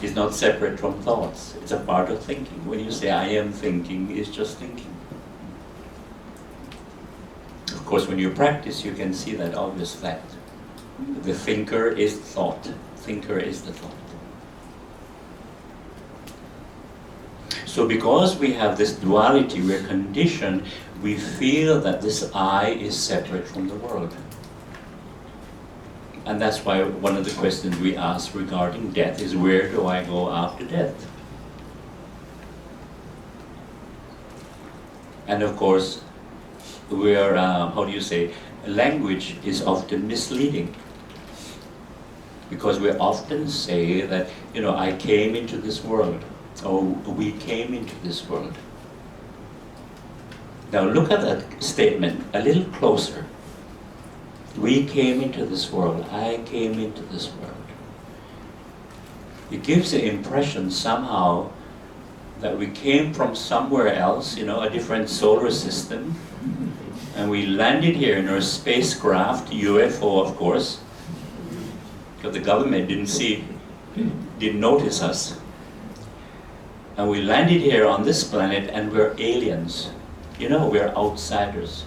is not separate from thoughts. It's a part of thinking. When you say I am thinking, it's just thinking. Of course, when you practice, you can see that obvious fact. The thinker is thought. Thinker is the thought. So because we have this duality, we're conditioned, we feel that this I is separate from the world. And that's why one of the questions we ask regarding death is, where do I go after death? And of course, we're, how do you say, language is often misleading. Because we often say that, you know, I came into this world, or we came into this world. Now look at that statement a little closer. We came into this world, I came into this world. It gives the impression somehow that we came from somewhere else, you know, a different solar system, and we landed here in our spacecraft, UFO of course, because the government didn't notice us. And we landed here on this planet and we're aliens. You know, we're outsiders.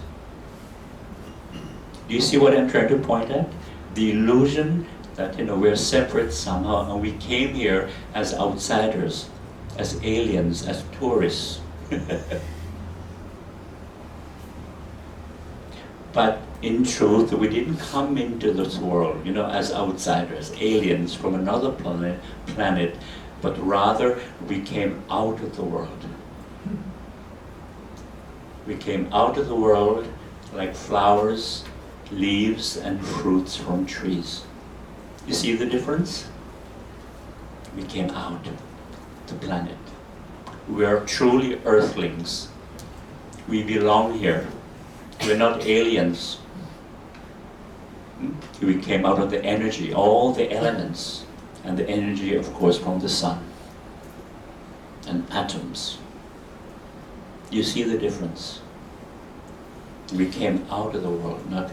Do you see what I'm trying to point at? The illusion that, you know, we're separate somehow, and we came here as outsiders, as aliens, as tourists. But in truth, we didn't come into this world, you know, as outsiders, aliens from another planet, but rather we came out of the world. We came out of the world like flowers, leaves, and fruits from trees. You see the difference? We came out of the planet. We are truly earthlings. We belong here. We're not aliens. We came out of the energy, all the elements, and the energy, of course, from the sun and atoms. You see the difference? We came out of the world, not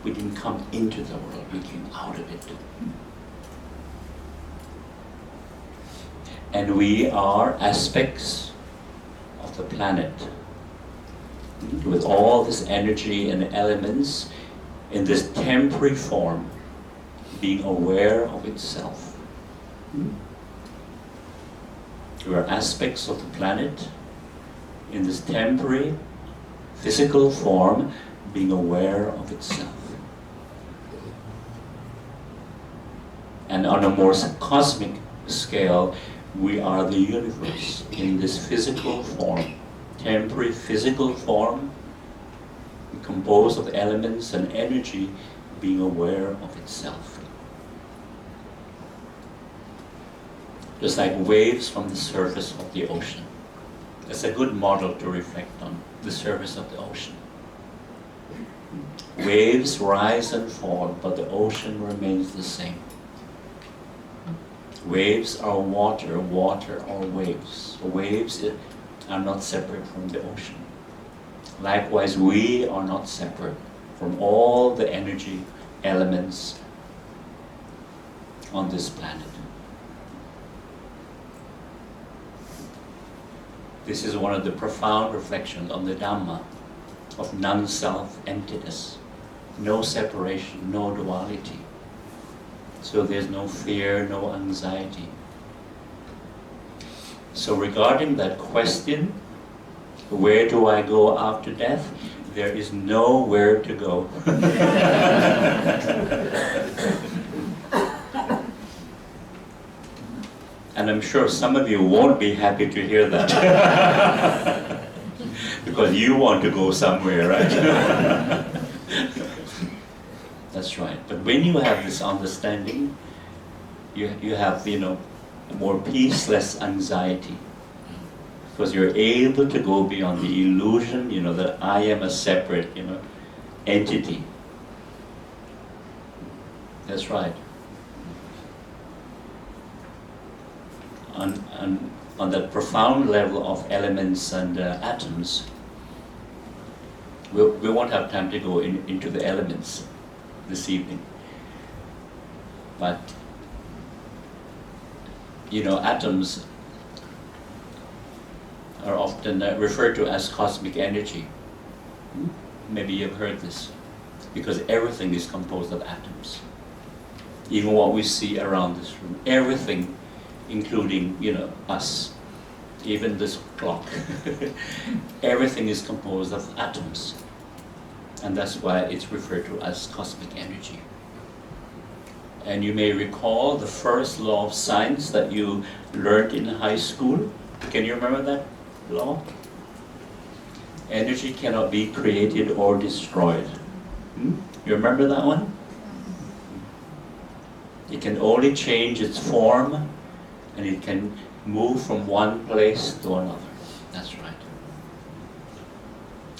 we didn't come into the world, we came out of it. And we are aspects of the planet, with all this energy and elements in this temporary form, being aware of itself. We are aspects of the planet in this temporary physical form, being aware of itself. And on a more cosmic scale, we are the universe in this physical form, temporary physical form, composed of elements and energy, being aware of itself. Just like waves from the surface of the ocean. That's a good model to reflect on, the surface of the ocean. Waves rise and fall, but the ocean remains the same. Waves are water, water are waves. Waves are not separate from the ocean. Likewise, we are not separate from all the energy elements on this planet. This is one of the profound reflections on the Dhamma of non-self emptiness. No separation, no duality. So there's no fear, no anxiety. So regarding that question, where do I go after death? There is nowhere to go. And I'm sure some of you won't be happy to hear that. Because you want to go somewhere, right? That's right. But when you have this understanding, you have, you know, more peace, less anxiety. Because you're able to go beyond the illusion, you know, that I am a separate, you know, entity. That's right. On that profound level of elements and atoms, we won't have time to go into the elements this evening. But, you know, atoms are often referred to as cosmic energy. Maybe you've heard this, because everything is composed of atoms. Even what we see around this room, everything, including, you know, us, even this clock, everything is composed of atoms. And that's why it's referred to as cosmic energy. And you may recall the first law of science that you learned in high school. Can you remember that law? Energy cannot be created or destroyed. You remember that one? It can only change its form, and it can move from one place to another. That's right.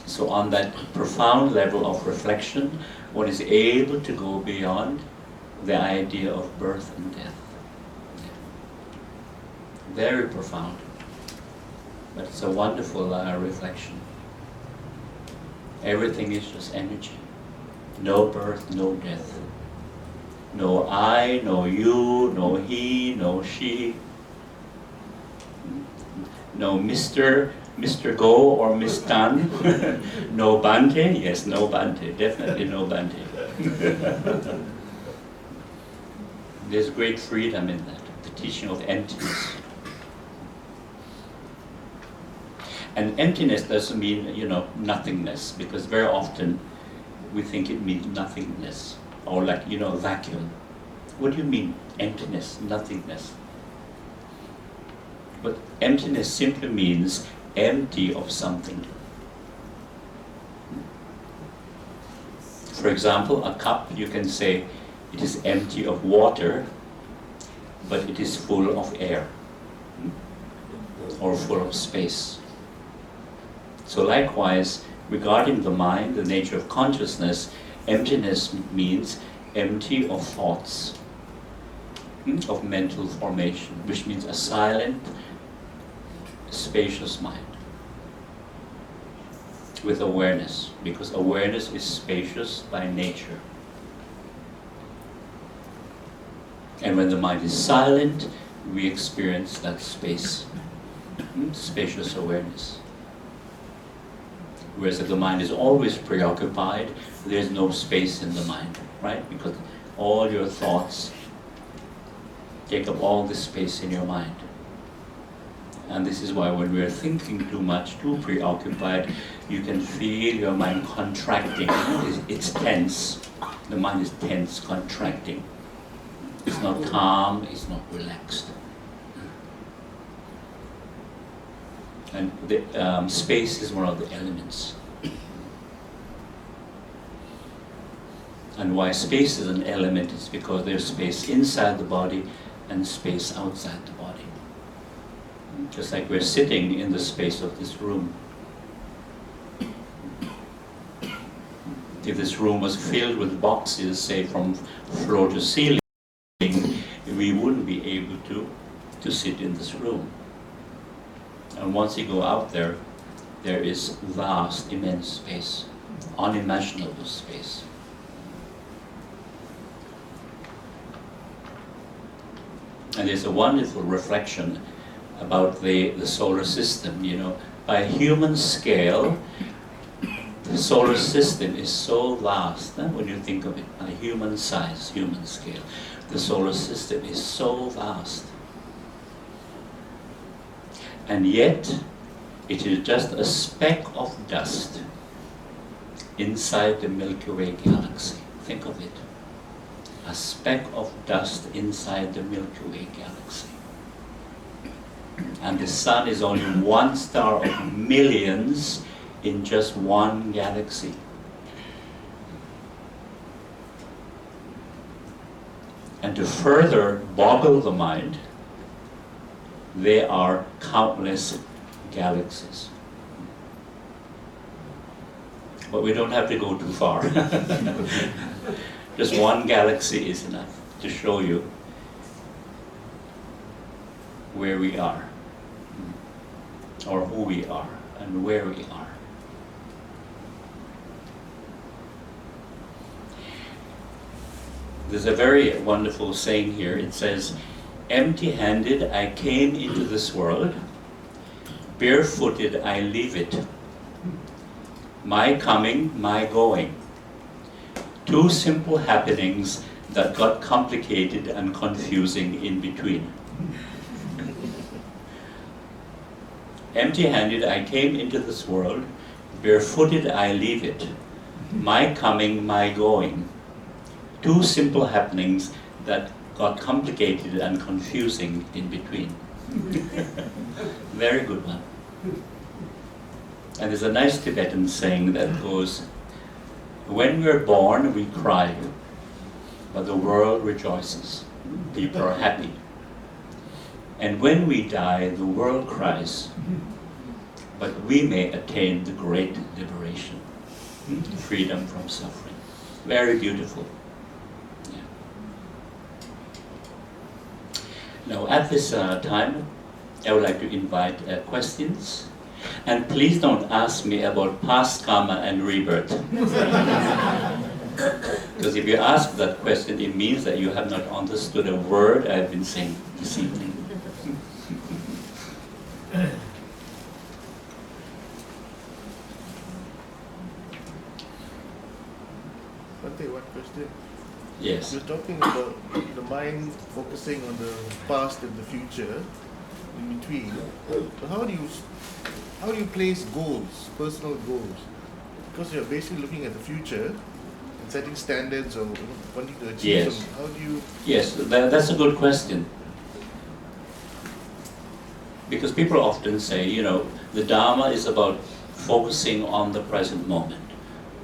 So on that profound level of reflection, one is able to go beyond the idea of birth and death. Very profound. But it's a wonderful reflection. Everything is just energy. No birth, no death. No I, no you, no he, no she. No Mr. Go or Miss Tan. No Bhante. Yes, no Bhante. Definitely no Bhante. There's great freedom in that, the teaching of emptiness. And emptiness doesn't mean, nothingness, because very often we think it means nothingness, or like, vacuum. What do you mean, emptiness, nothingness? But emptiness simply means empty of something. For example, a cup, you can say it is empty of water, but it is full of air, or full of space. So likewise, regarding the mind, the nature of consciousness, emptiness means empty of thoughts, of mental formation, which means a silent, spacious mind with awareness, because awareness is spacious by nature. And when the mind is silent, we experience that space, spacious awareness. Whereas if the mind is always preoccupied, there's no space in the mind, right? Because all your thoughts take up all the space in your mind. And this is why when we're thinking too much, too preoccupied, you can feel your mind contracting. It's tense. The mind is tense, contracting. It's not calm, it's not relaxed. And the space is one of the elements. And why space is an element is because there's space inside the body and space outside the body. Just like we're sitting in the space of this room. If this room was filled with boxes, say from floor to ceiling, we wouldn't be able to sit in this room. And once you go out there, there is vast, immense space, unimaginable space. And there's a wonderful reflection about the solar system, By human scale, the solar system is so vast, when you think of it, on a human size, human scale. The solar system is so vast. And yet, it is just a speck of dust inside the Milky Way galaxy. Think of it. A speck of dust inside the Milky Way galaxy. And the sun is only one star of millions in just one galaxy. And to further boggle the mind, there are countless galaxies. But we don't have to go too far. Just one galaxy is enough to show you where we are, or who we are, and where we are. There's a very wonderful saying here. It says, "Empty-handed I came into this world, barefooted I leave it. My coming, my going. Two simple happenings that got complicated and confusing in between." Empty-handed I came into this world, barefooted I leave it. My coming, my going. Two simple happenings that got complicated and confusing in between. Very good one. And there's a nice Tibetan saying that goes, when we're born, we cry, but the world rejoices. People are happy. And when we die, the world cries, but we may attain the great liberation, freedom from suffering. Very beautiful. Yeah. Now, at this time, I would like to invite questions. And please don't ask me about past karma and rebirth. Because if you ask that question, it means that you have not understood a word I've been saying this evening. Bhante, one question. Yes. You're talking about the mind focusing on the past and the future in between. But how do you place goals, personal goals? Because you're basically looking at the future and setting standards or wanting to achieve Yes. something. How do you... Yes, that's a good question. Because people often say, the Dharma is about focusing on the present moment.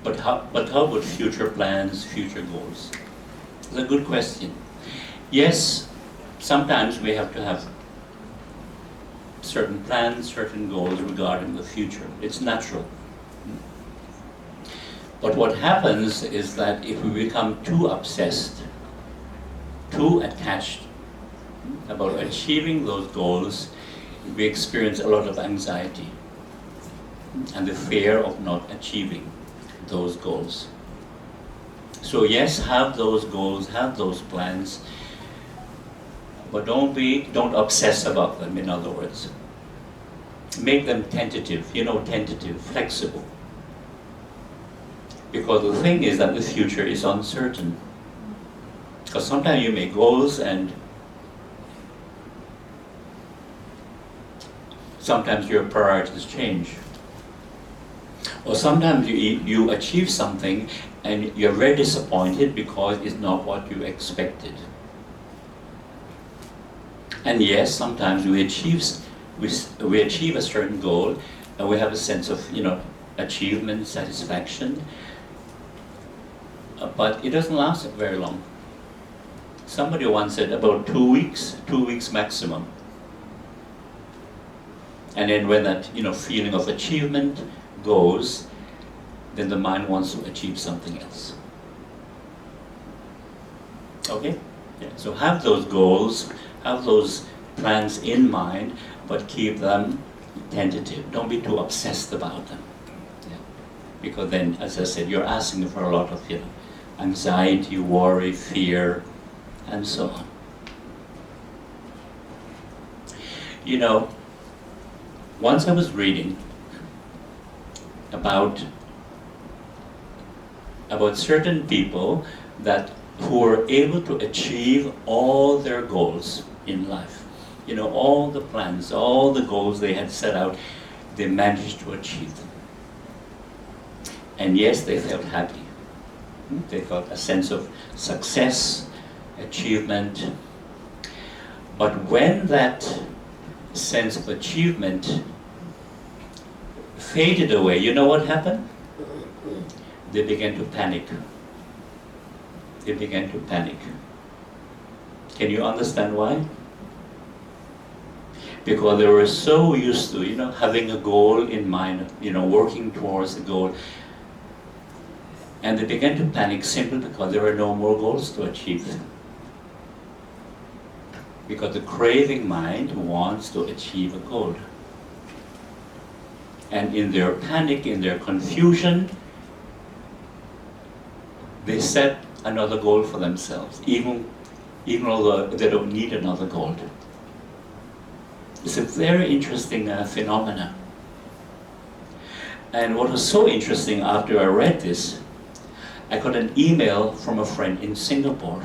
But how about future plans, future goals? It's a good question. Yes, sometimes we have to have certain plans, certain goals regarding the future. It's natural. But what happens is that if we become too obsessed, too attached about achieving those goals, we experience a lot of anxiety and the fear of not achieving those goals. So yes, have those goals, have those plans, but don't obsess about them, in other words. Make them tentative, tentative, flexible. Because the thing is that the future is uncertain. Because sometimes you make goals and sometimes your priorities change. Or sometimes you achieve something and you're very disappointed because it's not what you expected. And yes, sometimes we achieve a certain goal and we have a sense of, achievement, satisfaction, but it doesn't last very long. Somebody once said about 2 weeks maximum. And then when that, feeling of achievement goes, then the mind wants to achieve something else. Okay? Yeah. So have those goals, have those plans in mind, but keep them tentative. Don't be too obsessed about them. Yeah. Because then, as I said, you're asking for a lot of anxiety, worry, fear, and so on. Once I was reading about certain people who were able to achieve all their goals in life. All the plans, all the goals they had set out, they managed to achieve them. And yes, they felt happy. They felt a sense of success, achievement. But when that sense of achievement faded away, you know what happened? They began to panic. They began to panic. Can you understand why? Because they were so used to, having a goal in mind, working towards the goal. And they began to panic simply because there were no more goals to achieve. Because the craving mind wants to achieve a goal. And in their panic, in their confusion, they set another goal for themselves, even although they don't need another goal. It's a very interesting phenomenon. And what was so interesting after I read this, I got an email from a friend in Singapore.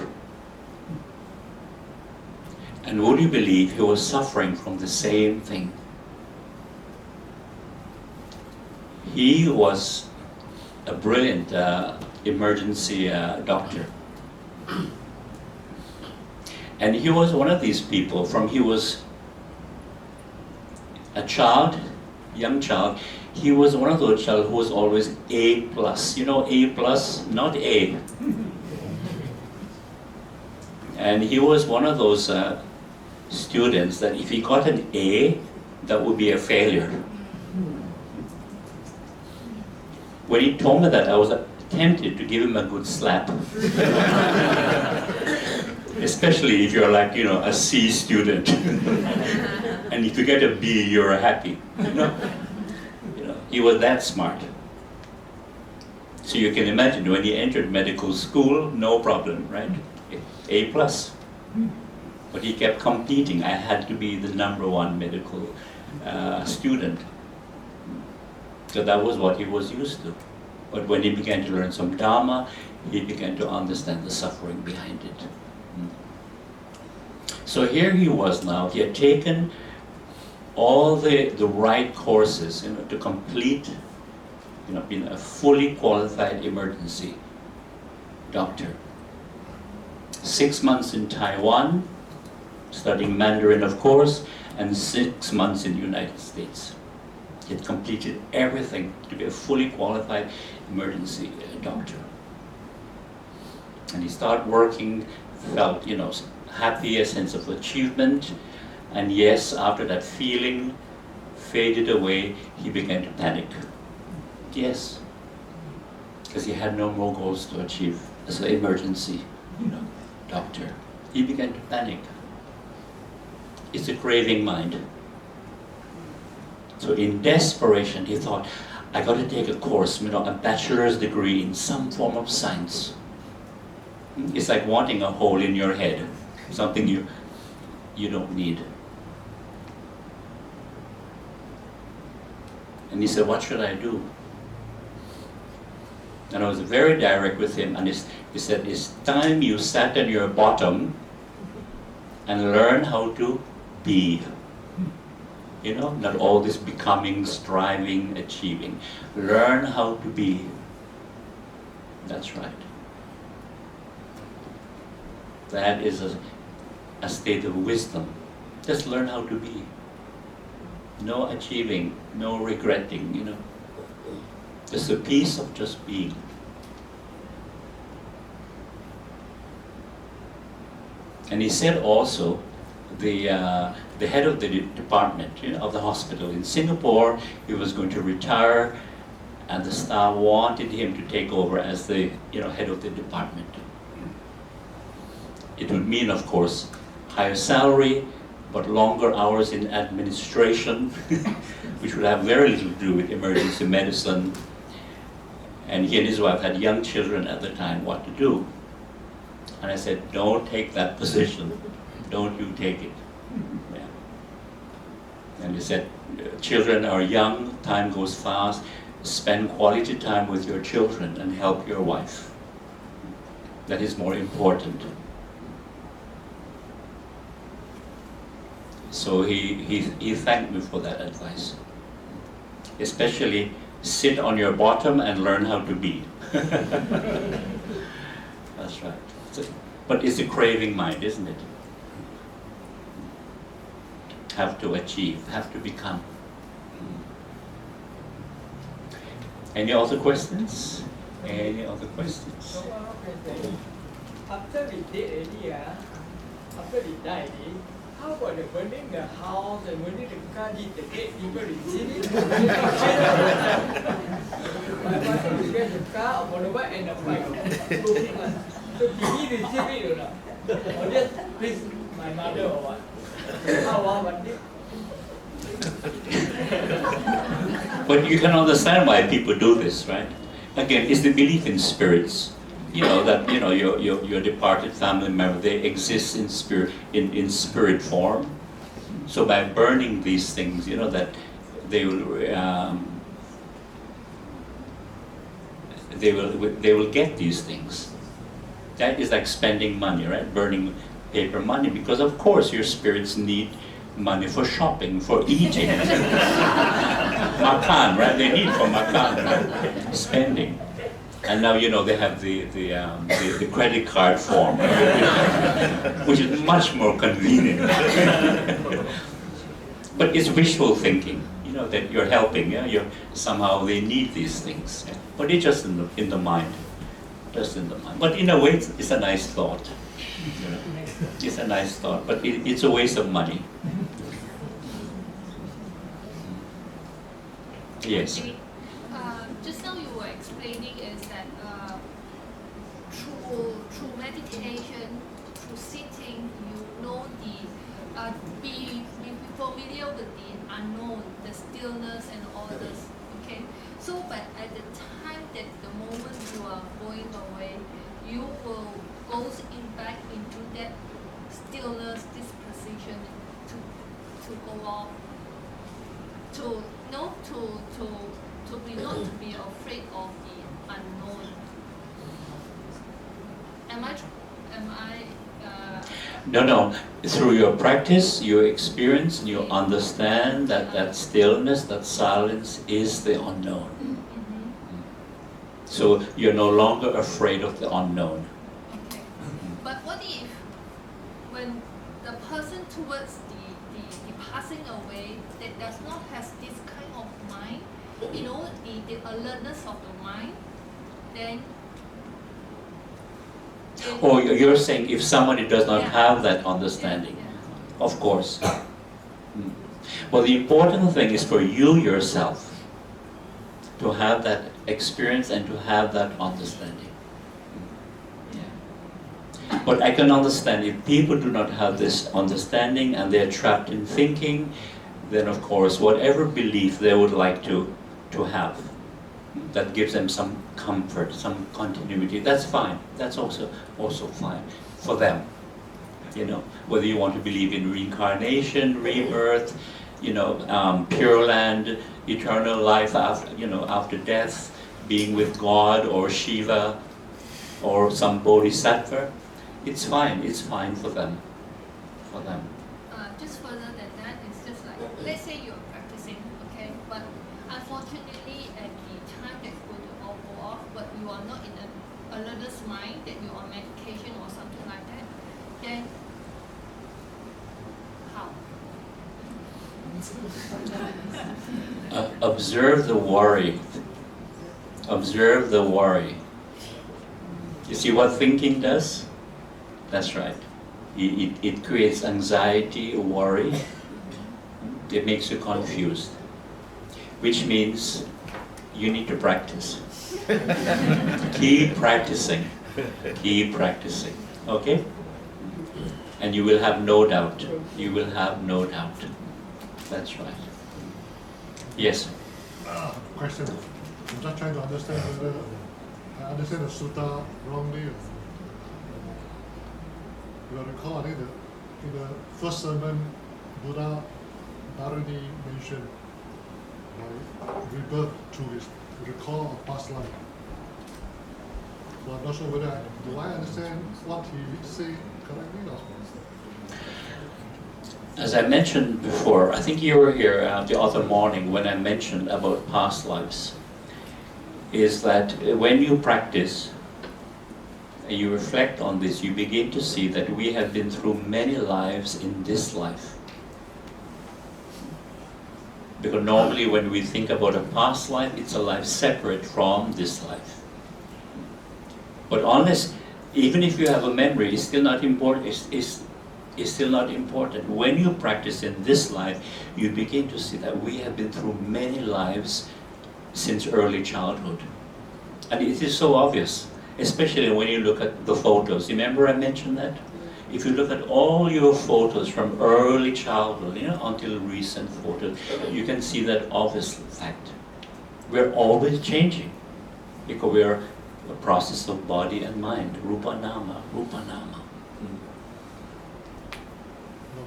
And would you believe he was suffering from the same thing? He was a brilliant emergency doctor. And he was one of these people from he was a child, young child. He was one of those children who was always A plus. You know, A plus, not A. And he was one of those students that if he got an A, that would be a failure. When he told me that, I was tempted to give him a good slap. Especially if you're like, you know, a C student. And if you get a B, you're happy. You know, he was that smart. So you can imagine when he entered medical school, no problem, right? A plus. But he kept competing. I had to be the #1 medical student. So that was what he was used to. But when he began to learn some Dharma, he began to understand the suffering behind it. So here he was now. He had taken all the right courses, you know, to complete, you know, being a fully qualified emergency doctor. 6 months in Taiwan, studying Mandarin, of course, and 6 months in the United States. He had completed everything to be a fully qualified emergency doctor. And he started working, felt, you know, happy, a sense of achievement. And yes, after that feeling faded away, he began to panic. Yes, because he had no more goals to achieve as an emergency, you know, doctor. He began to panic. It's a craving mind. So in desperation, he thought, I got to take a course, you know, a bachelor's degree in some form of science. It's like wanting a hole in your head, something you don't need. And he said, what should I do? And I was very direct with him, and he said, it's time you sat on your bottom and learn how to be. You know, not all this becoming, striving, achieving. Learn how to be. That's right. That is a state of wisdom. Just learn how to be. No achieving, no regretting, you know. Just the peace of just being. And he said also, the head of the department, you know, of the hospital in Singapore, he was going to retire, and the staff wanted him to take over as the, you know, head of the department. It would mean, of course, higher salary, but longer hours in administration, which would have very little to do with emergency medicine. And he and his wife had young children at the time, what to do. And I said, don't take that position. Don't you take it. Yeah. And he said, children are young, time goes fast, spend quality time with your children and help your wife. That is more important. So he thanked me for that advice. Especially, sit on your bottom and learn how to be. That's right. But it's a craving mind, isn't it? Have to achieve, have to become. Any other questions? Any other questions? So, after we did after we died, how about the burning the house and burning the car? Did the dead people receive it? My father will get the car or whatever and the bike. So did he receive it or not? Or just please my mother or what? But you can understand why people do this, right? Again, it's the belief in spirits. You know that, you know, your departed family member, they exist in spirit, in spirit form. So by burning these things, you know, that they will get these things. That is like spending money, right? Burning paper money, because of course your spirits need money for shopping, for eating. Makan, right? They need for makan, right? Spending. And now they have the credit card form, which is much more convenient. But it's wishful thinking, that you're helping. You're somehow they need these things, but it's just in the mind, just in the mind. But in a way, it's a nice thought. It's a nice thought, but it's a waste of money. Yes. Just now you were explaining is that through meditation, through sitting, be familiar with the unknown, the stillness and all this. Okay. So, but at the time that the moment you are going away, you will go back into that stillness, this position to go off, to be not to be afraid of the unknown. Am I? No. Through your practice, your experience, you understand that stillness, that silence is the unknown. Mm-hmm. So you're no longer afraid of the unknown. Okay. But what if when the person towards the passing away that does not have this kind of mind, the alertness of the mind, then Or you're saying if somebody does not Yeah. have that understanding, Yeah. of course. Well, the important thing is for you yourself to have that experience and to have that understanding. But I can understand if people do not have this understanding and they're trapped in thinking, then of course whatever belief they would like to have, that gives them some comfort, some continuity, that's fine. That's also fine for them. Whether you want to believe in reincarnation, rebirth, Pure Land, eternal life after death, being with God or Shiva or some bodhisattva, it's fine for them. Just further than that, it's just like, let's say you're practicing, okay, but unfortunately at the time that's going to all go off, but you are not in an alertness mind, that you're on medication or something like that, then how? Observe the worry. Observe the worry. You see what thinking does? That's right. It creates anxiety, worry. It makes you confused. Which means you need to practice. Keep practicing. Keep practicing. Okay? And you will have no doubt. You will have no doubt. That's right. Yes? Question. I'm just trying to understand whether I understand the sutta wrongly. You recall, I think in the first sermon, Buddha Dharani mentioned rebirth through his recall of past life. So I'm not sure whether do I understand what he said correctly or not. As I mentioned before, I think you were here the other morning when I mentioned about past lives, is that when you practice and you reflect on this, you begin to see that we have been through many lives in this life. Because normally when we think about a past life, it's a life separate from this life. But even if you have a memory, it's still not important. It's still not important. When you practice in this life, you begin to see that we have been through many lives since early childhood. And it is so obvious, especially when you look at the photos. Remember I mentioned that? If you look at all your photos from early childhood, until recent photos, you can see that obvious fact. We're always changing because we are a process of body and mind. Rupa nama, rupa nama.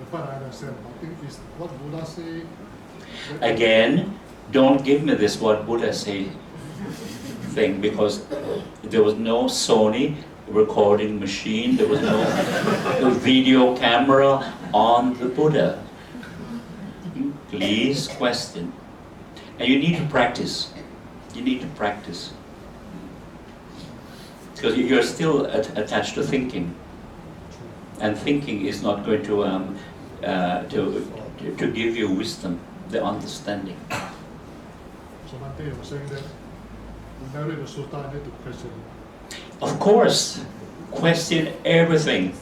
But I understand. I think it's what Buddha say. Again, don't give me this what Buddha say thing, because there was no Sony recording machine, there was no video camera on the Buddha. Please question. And you need to practice. You need to practice. Because you're still attached to thinking, and thinking is not going to give you wisdom, the understanding. So Bhante, you were saying that when I read the sutta, I need to question it, Of course, question everything.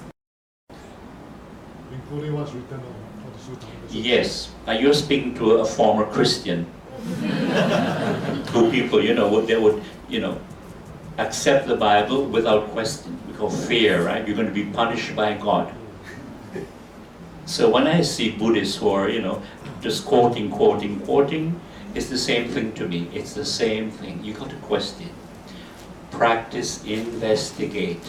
including what's written on the sutta. Yes, and you're speaking to a former Christian, who people, they would, accept the Bible without question, because fear, right? You're going to be punished by God. So when I see Buddhists who are, just quoting, it's the same thing to me. It's the same thing. You got to question. Practice, investigate.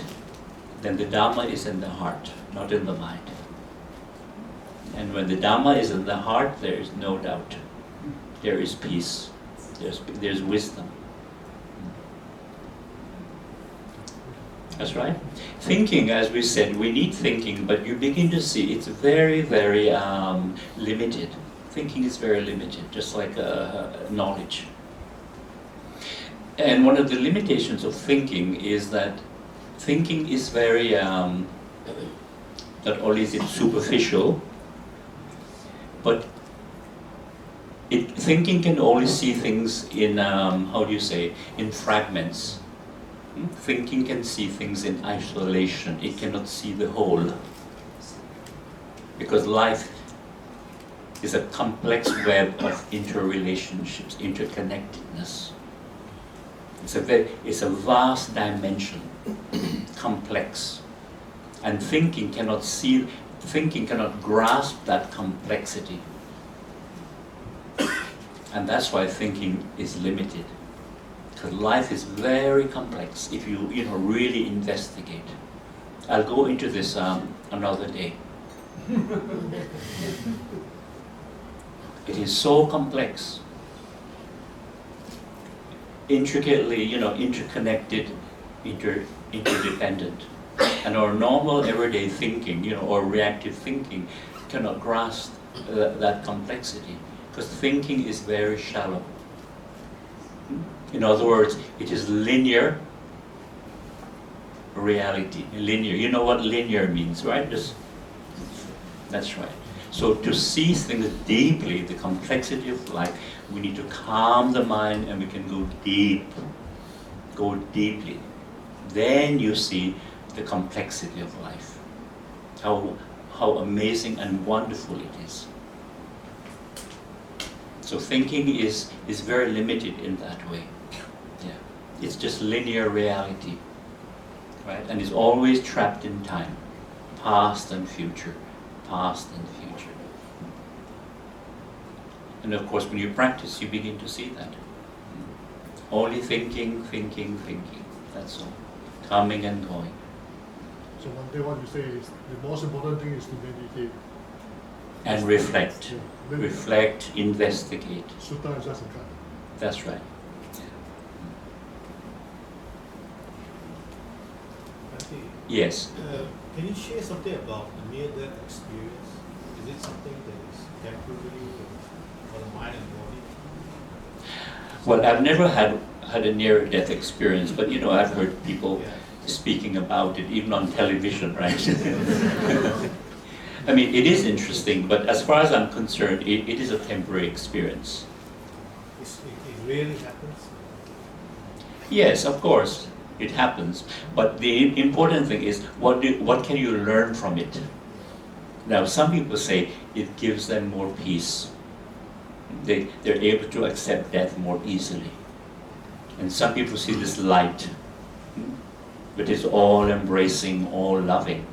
Then the Dhamma is in the heart, not in the mind. And when the Dhamma is in the heart, there is no doubt. There is peace. There's wisdom. That's right. Thinking, as we said, we need thinking, but you begin to see it's very, very limited. Thinking is very limited, just like knowledge. And one of the limitations of thinking is that thinking is very, not only is it superficial, but thinking can only see things in, in fragments. Thinking can see things in isolation. It cannot see the whole. Because life is a complex web of interrelationships, interconnectedness. It's a vast dimension, complex. And thinking cannot grasp that complexity. And that's why thinking is limited. Because life is very complex if you really investigate. I'll go into this another day. It is so complex, intricately, interconnected, interdependent. And our normal everyday thinking, or reactive thinking, cannot grasp that complexity. Because thinking is very shallow. In other words, it is linear reality. Linear. You know what linear means, right? That's right. So to see things deeply, the complexity of life, we need to calm the mind and we can go deeply. Then you see the complexity of life. How amazing and wonderful it is. So thinking is very limited in that way. Yeah. It's just linear reality. Right? And it's always trapped in time. Past and future. Past and future. And of course when you practice you begin to see that. Only thinking. That's all. Coming and going. So one day what you say is the most important thing is to meditate. And reflect. Yeah. Reflect, investigate. Sutta is just a guide. That's right. Bhante, Yes. can you share something about the near-death experience? Is it something that is temporary for the mind and body? Well, I've never had a near-death experience, but I've heard people speaking about it, even on television, right? I mean, it is interesting, but as far as I'm concerned, it is a temporary experience. It really happens? Yes, of course, it happens. But the important thing is, what can you learn from it? Now, some people say it gives them more peace. They're able to accept death more easily. And some people see this light, but it's all embracing, all loving.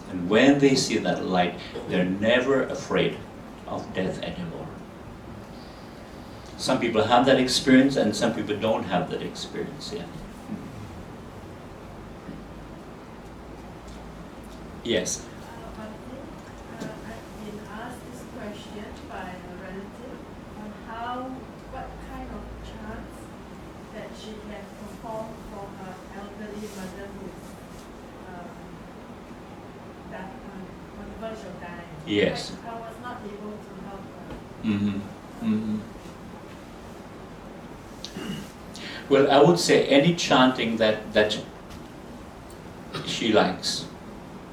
And when they see that light, they're never afraid of death anymore. Some people have that experience and some people don't have that experience yet. Yes. I've been asked this question by a relative on what kind of chants that she can perform for her elderly mother who is on the verge of dying. Yes. I was not able to help her. Mm-hmm. Mm-hmm. Well, I would say any chanting that she likes.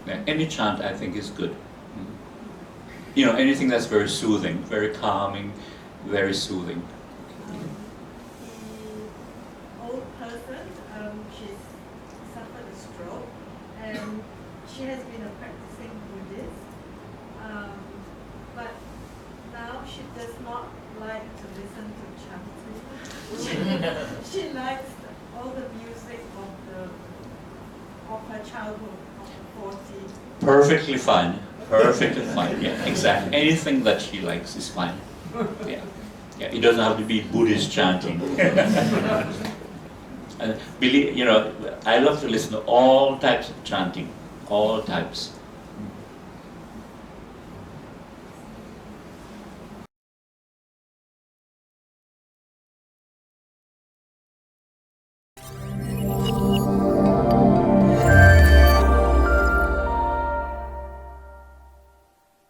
Yeah, any chant I think is good. You know, anything that's very soothing, very calming, very soothing. The old person, she's suffered a stroke, and she has been a practicing Buddhist, but now she does not like to listen to chanting. She likes all the music of her childhood, of the 40s. Perfectly fine. Perfectly fine. Yeah, exactly. Anything that she likes is fine. Yeah. Yeah, it doesn't have to be Buddhist chanting. And believe, you know, I love to listen to all types of chanting, all types.